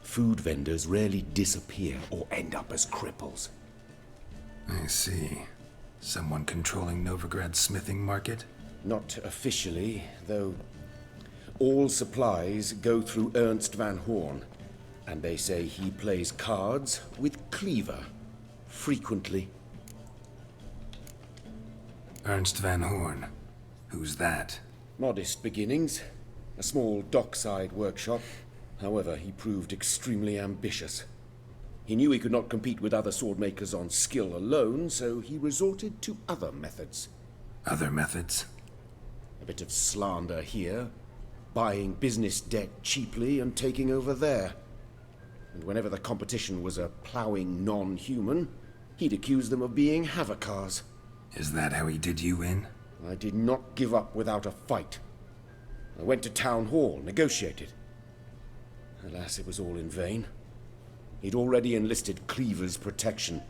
Food vendors rarely disappear or end up as cripples. I see. Someone controlling Novigrad's smithing market? Not officially, though all supplies go through Ernst Van Horn. And they say he plays cards with Cleaver. Frequently. Ernst Van Horn. Who's that? Modest beginnings. A small dockside workshop. However, he proved extremely ambitious. He knew he could not compete with other swordmakers on skill alone, so he resorted to other methods. Other methods? A bit of slander here, buying business debt cheaply and taking over there. And whenever the competition was a ploughing non-human, he'd accuse them of being Havocars. Is that how he did you in? I did not give up without a fight. I went to town hall, negotiated. Alas, it was all in vain. He'd already enlisted Cleaver's protection.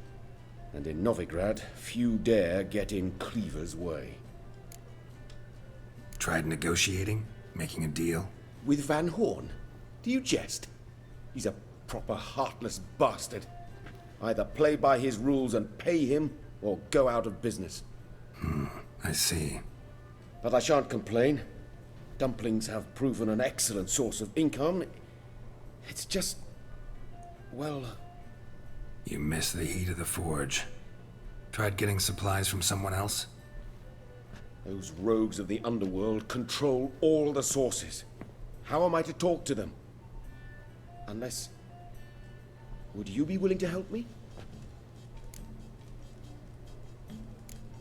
And in Novigrad, few dare get in Cleaver's way. Tried negotiating? Making a deal? With Van Horn? Do you jest? He's a proper heartless bastard. Either play by his rules and pay him, or go out of business. I see. But I shan't complain. Dumplings have proven an excellent source of income. It's just... well... You miss the heat of the forge. Tried getting supplies from someone else? Those rogues of the underworld control all the sources. How am I to talk to them? Unless... would you be willing to help me?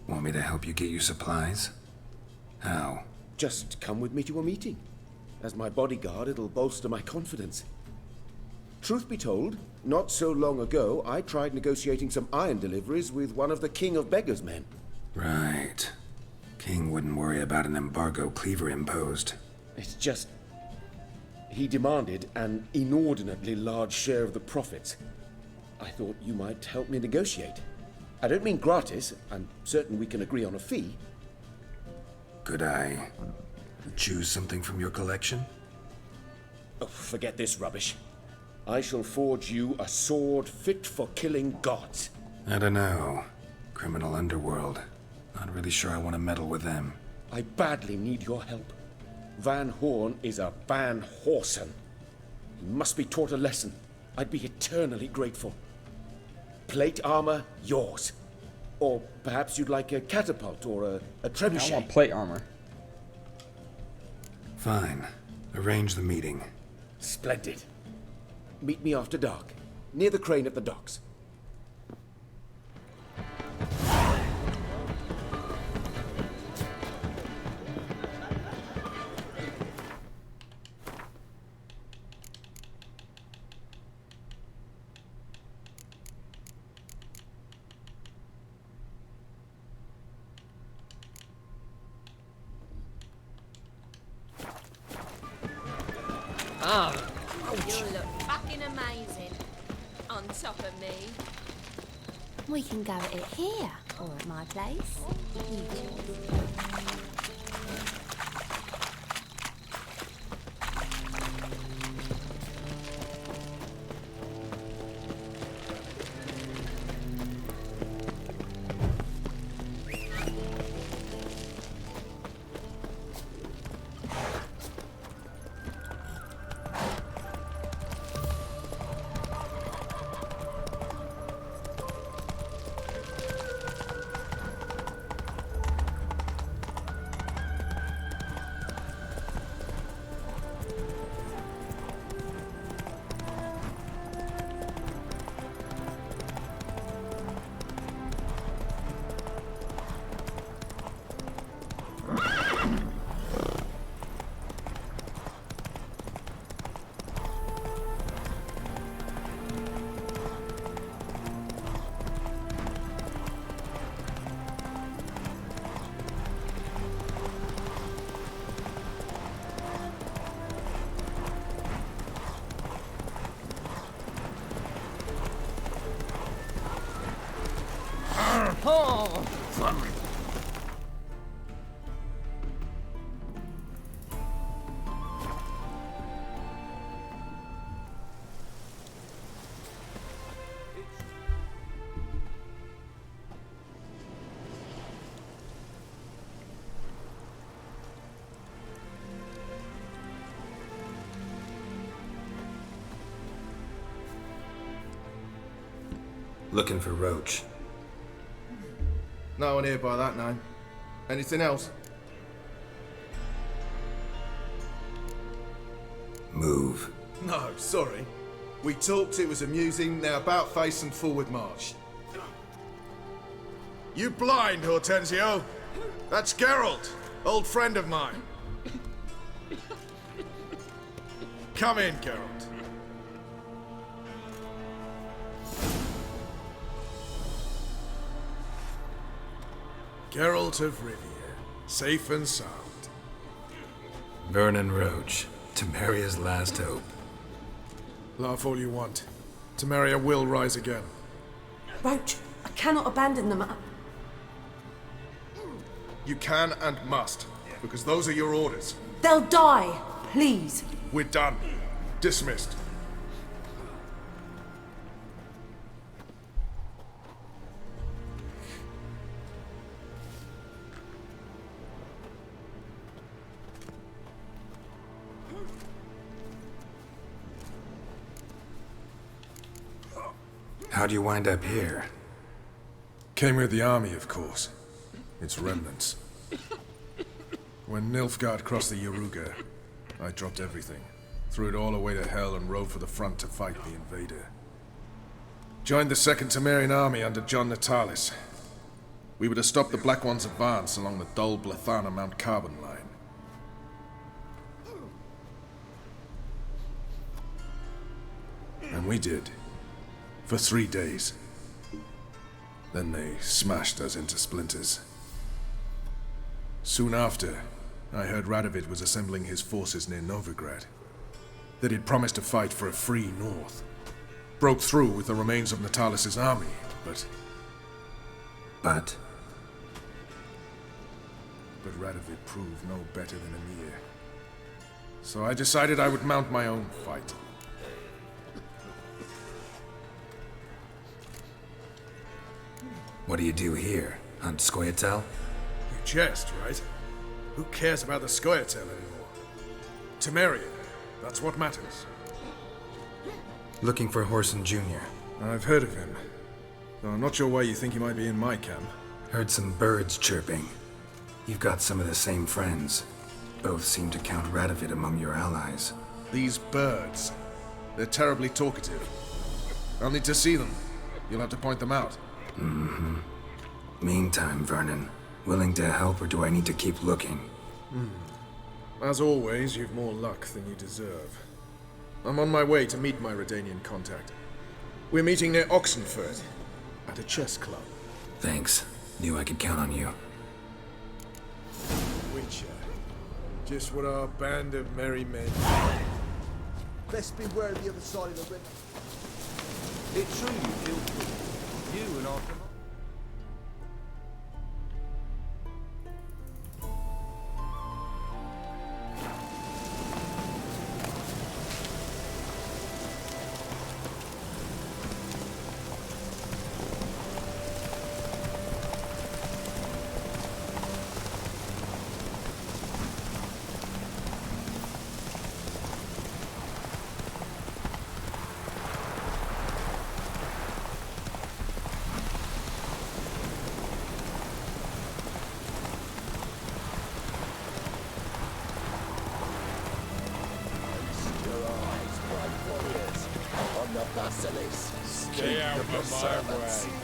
Want me to help you get you supplies? How? Just come with me to a meeting. As my bodyguard, it'll bolster my confidence. Truth be told, not so long ago, I tried negotiating some iron deliveries with one of the King of Beggars' men. Right. King wouldn't worry about an embargo Cleaver imposed. It's just... he demanded an inordinately large share of the profits. I thought you might help me negotiate. I don't mean gratis. I'm certain we can agree on a fee. Could I choose something from your collection? Oh, forget this rubbish. I shall forge you a sword fit for killing gods. I don't know. Criminal underworld. Not really sure I want to meddle with them. I badly need your help. Van Horn is a Van Horsen. He must be taught a lesson. I'd be eternally grateful. Plate armor, yours. Or perhaps you'd like a catapult or a trebuchet. I want plate armor. Fine. Arrange the meeting. Splendid. Meet me after dark, near the crane at the docks. You look fucking amazing on top of me. We can go at it here or at my place. You choose. Looking for Roach. No one here by that name. Anything else? Move. No, sorry. We talked, it was amusing, now about face and forward march. You blind, Hortensio? That's Geralt, old friend of mine. Come in, Geralt. Geralt of Rivia, safe and sound. Vernon Roach, Temeria's last hope. Laugh all you want. Temeria will rise again. Roach, I cannot abandon them. You can and must, because those are your orders. They'll die, please. We're done. Dismissed. How'd you wind up here? Came with the army, of course. Its remnants. When Nilfgaard crossed the Yaruga, I dropped everything. Threw it all away to hell and rode for the front to fight the invader. Joined the Second Temerian army under John Natalis. We were to stop the Black One's advance along the Dol Blathana Mount Carbon line. And we did. For 3 days. Then they smashed us into splinters. Soon after, I heard Radovid was assembling his forces near Novigrad. That he'd promised to fight for a free North. Broke through with the remains of Natalis' army, but... But Radovid proved no better than Emir. So I decided I would mount my own fight. What do you do here? Hunt Scoia'tael? You jest, right? Who cares about the Scoia'tael anymore? Temeria, that's what matters. Looking for Whoreson Jr. I've heard of him. Though I'm not sure why you think he might be in my camp. Heard some birds chirping. You've got some of the same friends. Both seem to count Radovid among your allies. These birds. They're terribly talkative. I'll need to see them. You'll have to point them out. Mm-hmm. Meantime, Vernon, willing to help or do I need to keep looking? As always, you've more luck than you deserve. I'm on my way to meet my Redanian contact. We're meeting near Oxenford, at a chess club. Thanks. Knew I could count on you. Witcher. Just what our band of merry men... Best beware of the other side of the river. It's true you killed me. You and Arthur.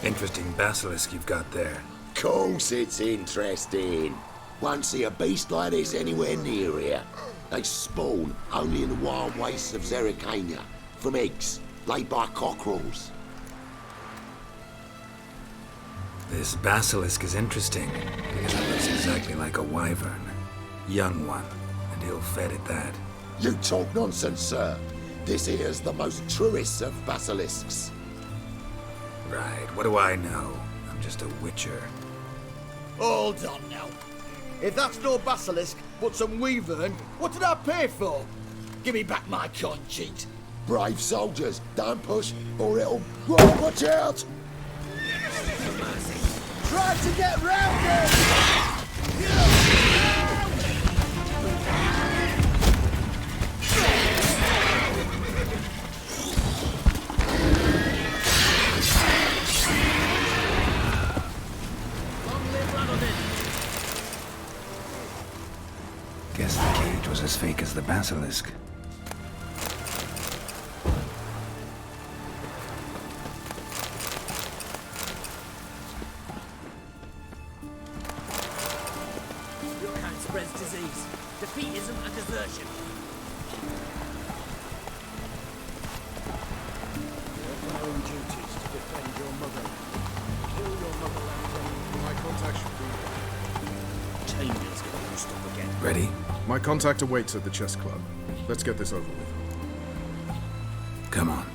Interesting basilisk you've got there. Course it's interesting. Won't see a beast like this anywhere near here. They spawn only in the wild wastes of Zerrikania, from eggs laid by cockerels. This basilisk is interesting, because it looks exactly like a wyvern. Young one, and ill-fed at that. You talk nonsense, sir. This here's the most truest of basilisks. Right, what do I know? I'm just a witcher. Hold on now. If that's no basilisk, but some wyvern, what did I pay for? Give me back my coin, cheat. Brave soldiers, don't push, or it'll... Whoa, watch out! Try to get round it! Guess the cage was as fake as the basilisk. Your kind spreads disease. Defeatism and desertion. Your own duties to defend your motherland. Kill your motherland and my contact should be there. Tamer's gonna boost up again. Ready? My contact awaits at the chess club. Let's get this over with. Come on.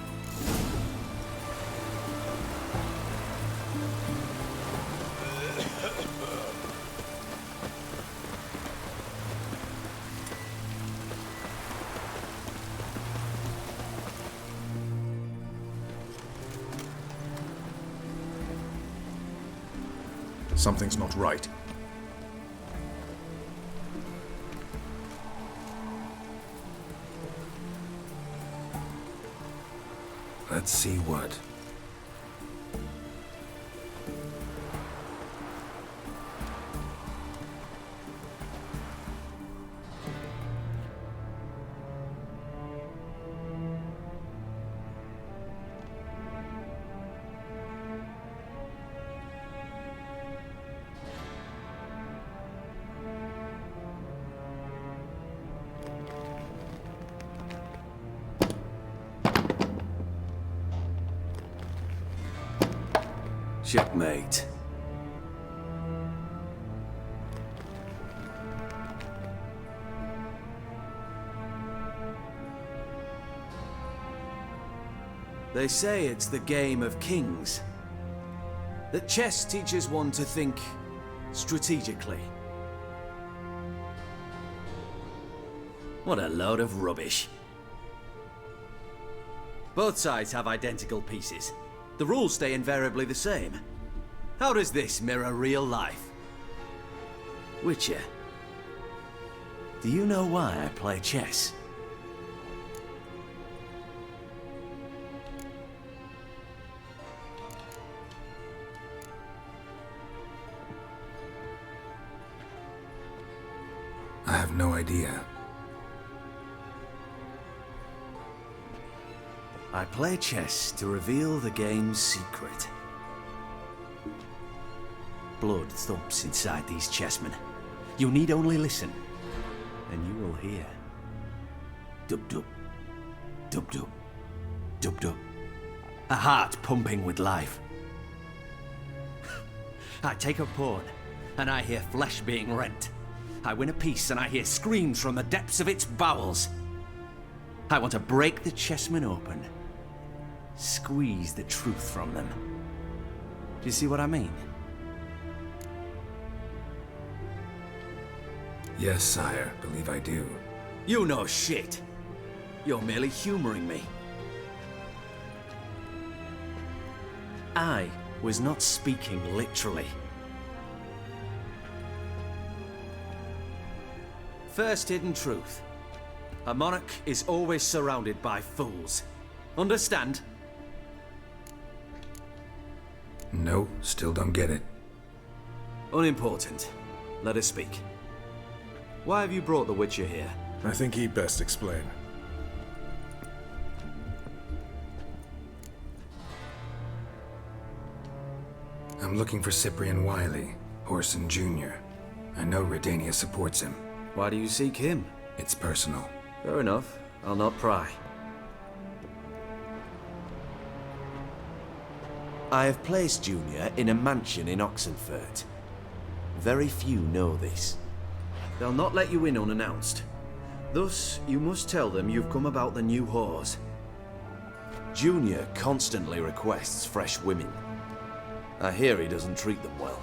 Something's not right. Let's see what. Checkmate. They say it's the game of kings. That chess teaches one to think strategically. What a load of rubbish. Both sides have identical pieces. The rules stay invariably the same. How does this mirror real life? Witcher, do you know why I play chess? I have no idea. I play chess to reveal the game's secret. Blood thumps inside these chessmen. You need only listen, and you will hear. Dub-dub, dub-dub, dub-dub. A heart pumping with life. I take a pawn, and I hear flesh being rent. I win a piece, and I hear screams from the depths of its bowels. I want to break the chessmen open. Squeeze the truth from them. Do you see what I mean? Yes, sire. Believe I do. You know shit. You're merely humoring me. I was not speaking literally. First hidden truth. A monarch is always surrounded by fools. Understand? No, still don't get it. Unimportant. Let us speak. Why have you brought the Witcher here? I think he'd best explain. I'm looking for Cyprian Wiley, Orson Jr. I know Redania supports him. Why do you seek him? It's personal. Fair enough. I'll not pry. I have placed Junior in a mansion in Oxenfurt. Very few know this. They'll not let you in unannounced. Thus, you must tell them you've come about the new whores. Junior constantly requests fresh women. I hear he doesn't treat them well.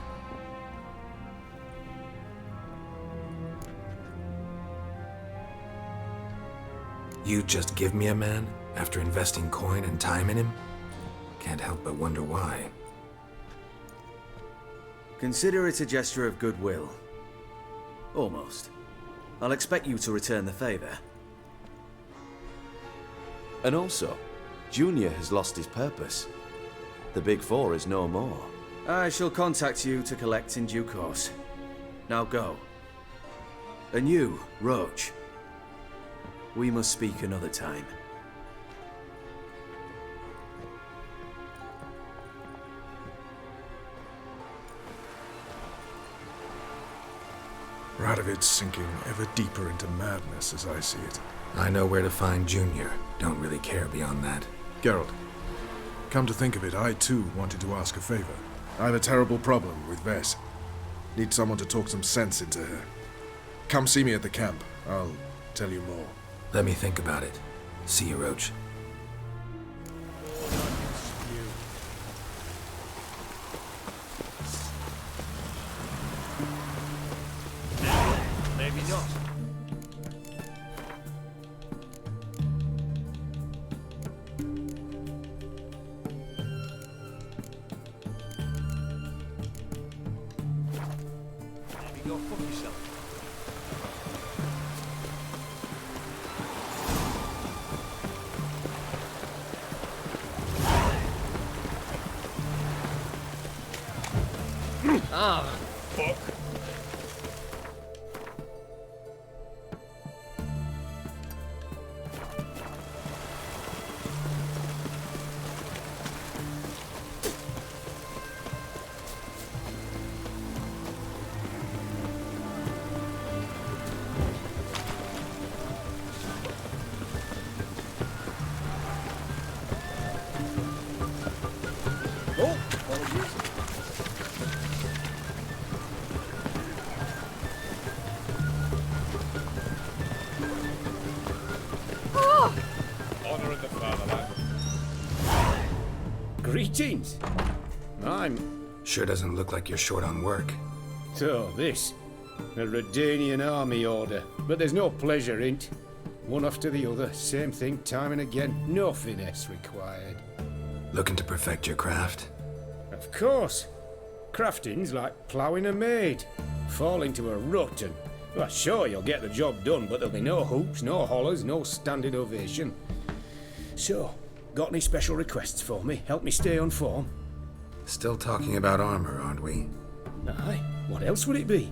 You just give me a man after investing coin and time in him? Can't help but wonder why. Consider it a gesture of goodwill. Almost. I'll expect you to return the favor. And also, Junior has lost his purpose. The Big Four is no more. I shall contact you to collect in due course. Now go. And you, Roach. We must speak another time. Radovid's sinking ever deeper into madness as I see it. I know where to find Junior. Don't really care beyond that. Geralt, come to think of it, I too wanted to ask a favor. I have a terrible problem with Vess. Need someone to talk some sense into her. Come see me at the camp. I'll tell you more. Let me think about it. See you, Roach. Maybe not. Maybe go fuck yourself. Ah, fuck. Oh, apologies. Honouring the fatherland. Greetings. Sure doesn't look like you're short on work. So, this. A Redanian army order. But there's no pleasure in't. One after the other, same thing time and again. No finesse required. Looking to perfect your craft? Of course. Crafting's like ploughing a maid. Fall into a rut and... Well, sure, you'll get the job done, but there'll be no hoops, no hollers, no standing ovation. So, got any special requests for me? Help me stay on form? Still talking about armor, aren't we? Aye, what else would it be?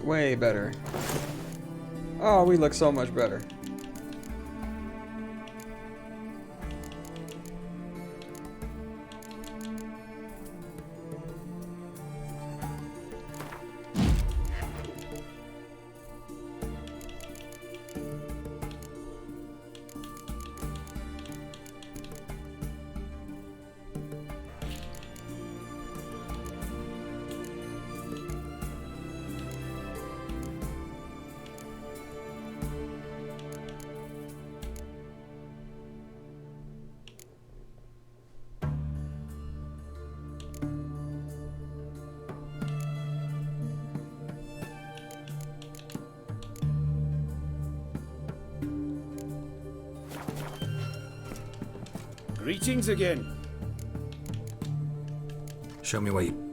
Way better. Oh, we look so much better. Greetings again. Show me what you...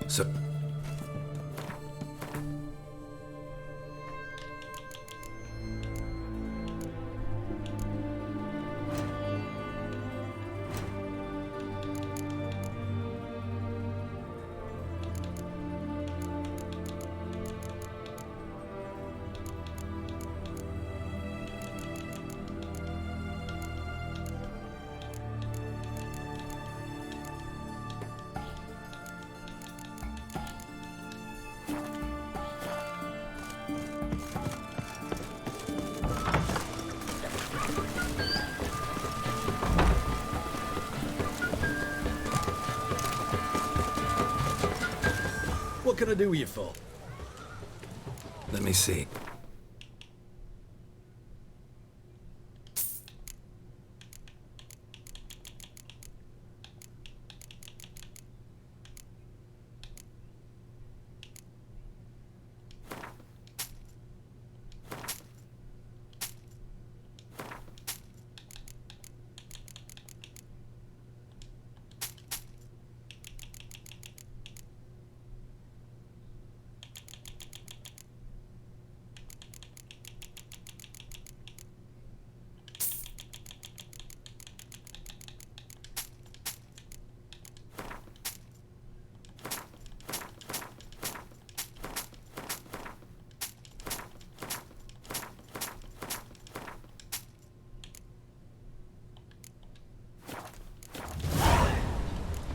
So... What can I do you for? Let me see.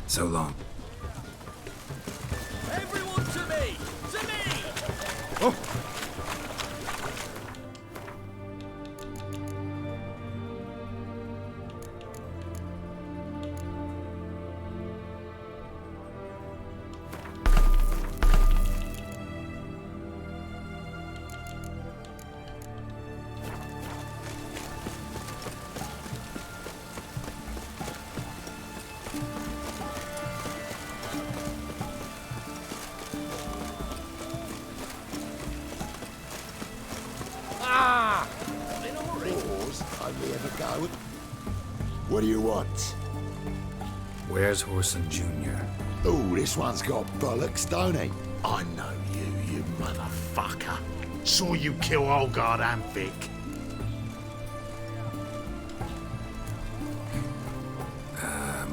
So long. Everyone to me! To me! Oh! What do you want? Where's Horson Jr.? Oh, this one's got bollocks, don't he? I know you, you motherfucker. Saw you kill Olgard and Vic.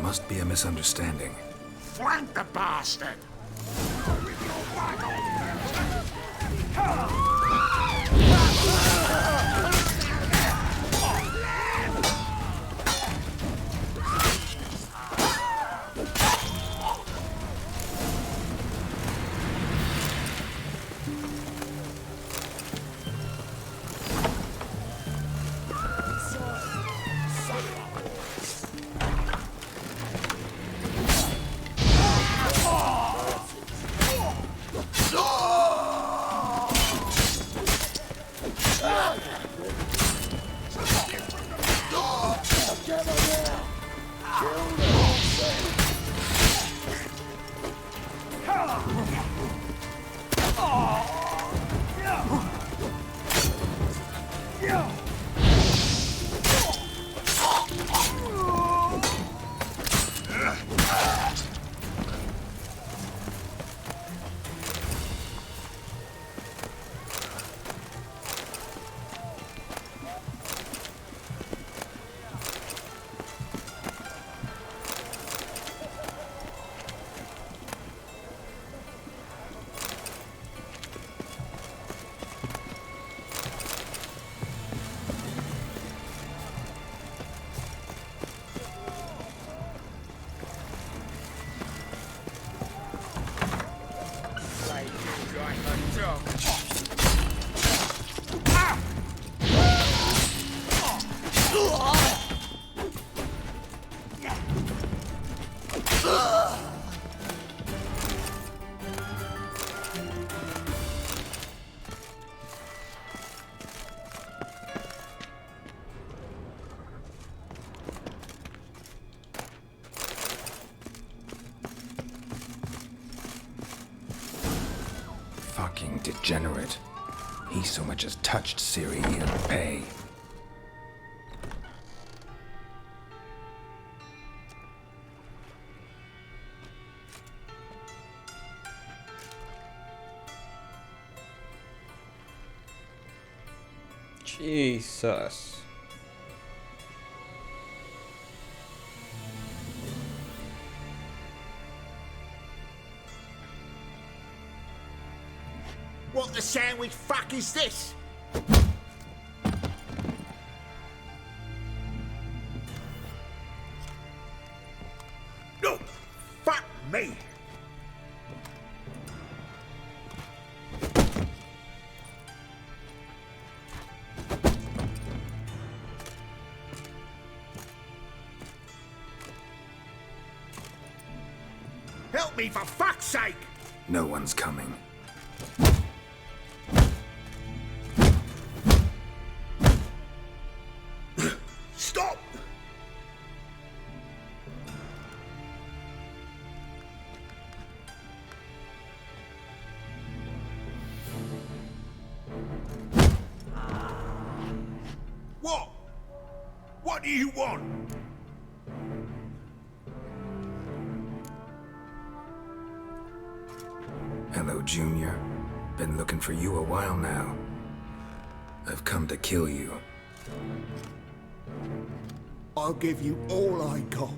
Must be a misunderstanding. Flank the bastard! fucking degenerate. He so much as touched Ciri, he'll pay. Jesus. What the sandwich fuck is this? No! Fuck me! Help me, for fuck's sake! No one's coming. Stop! What? What do you want? Hello, Junior. Been looking for you a while now. I've come to kill you. I'll give you all I got.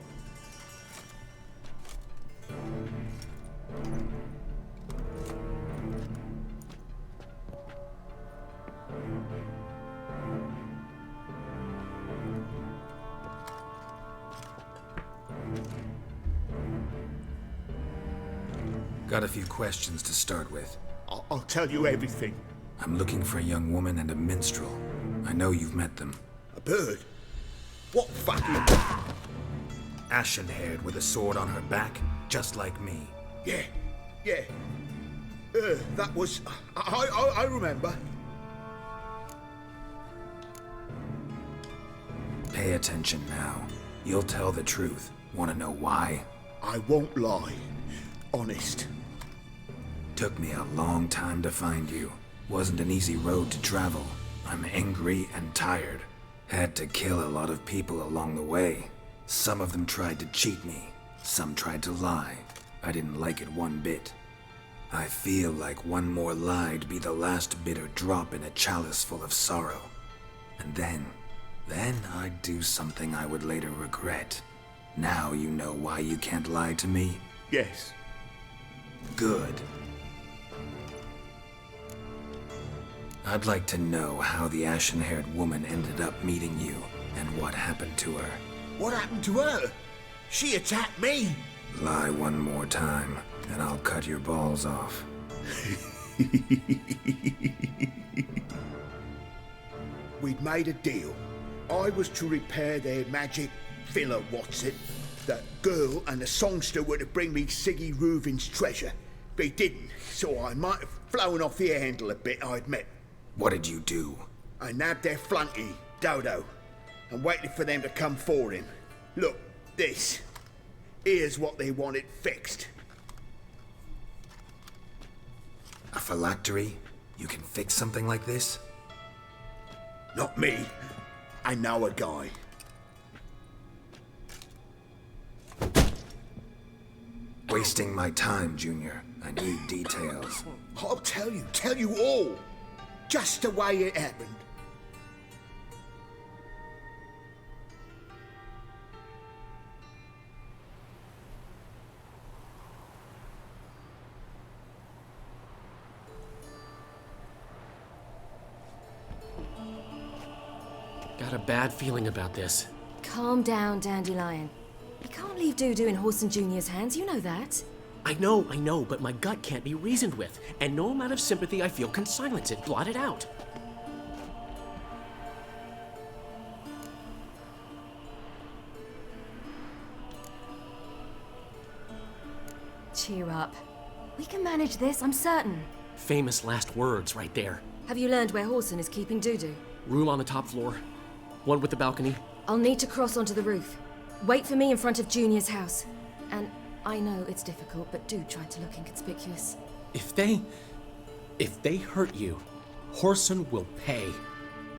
Got a few questions to start with. I'll tell you everything. I'm looking for a young woman and a minstrel. I know you've met them. A bird? What fucking... Ashen-haired with a sword on her back, just like me. Yeah. That was... I remember. Pay attention now. You'll tell the truth. Want to know why? I won't lie. Honest. Took me a long time to find you. Wasn't an easy road to travel. I'm angry and tired. Had to kill a lot of people along the way. Some of them tried to cheat me. Some tried to lie. I didn't like it one bit. I feel like one more lie'd be the last bitter drop in a chalice full of sorrow. And then I'd do something I would later regret. Now you know why you can't lie to me? Yes. Good. I'd like to know how the ashen-haired woman ended up meeting you, and what happened to her. What happened to her? She attacked me! Lie one more time, and I'll cut your balls off. We'd made a deal. I was to repair their magic villa, that girl and the songster were to bring me Siggy Reuven's treasure. They didn't, so I might have flown off the handle a bit, I admit. What did you do? I nabbed their flunky, Dodo, and waited for them to come for him. Look, this. Here's what they wanted fixed. A phylactery? You can fix something like this? Not me. I know a guy. Wasting my time, Junior. I need details. I'll tell you all. Just the way it happened. Got a bad feeling about this. Calm down, Dandelion. You can't leave Dudu in Horson Jr.'s hands, you know that. I know, but my gut can't be reasoned with, and no amount of sympathy I feel can silence it, blot it out. Cheer up. We can manage this, I'm certain. Famous last words right there. Have you learned where Horson is keeping Dudu? Room on the top floor. One with the balcony. I'll need to cross onto the roof. Wait for me in front of Junior's house. And I know it's difficult, but do try to look inconspicuous. If they... If they hurt you, Whoreson will pay.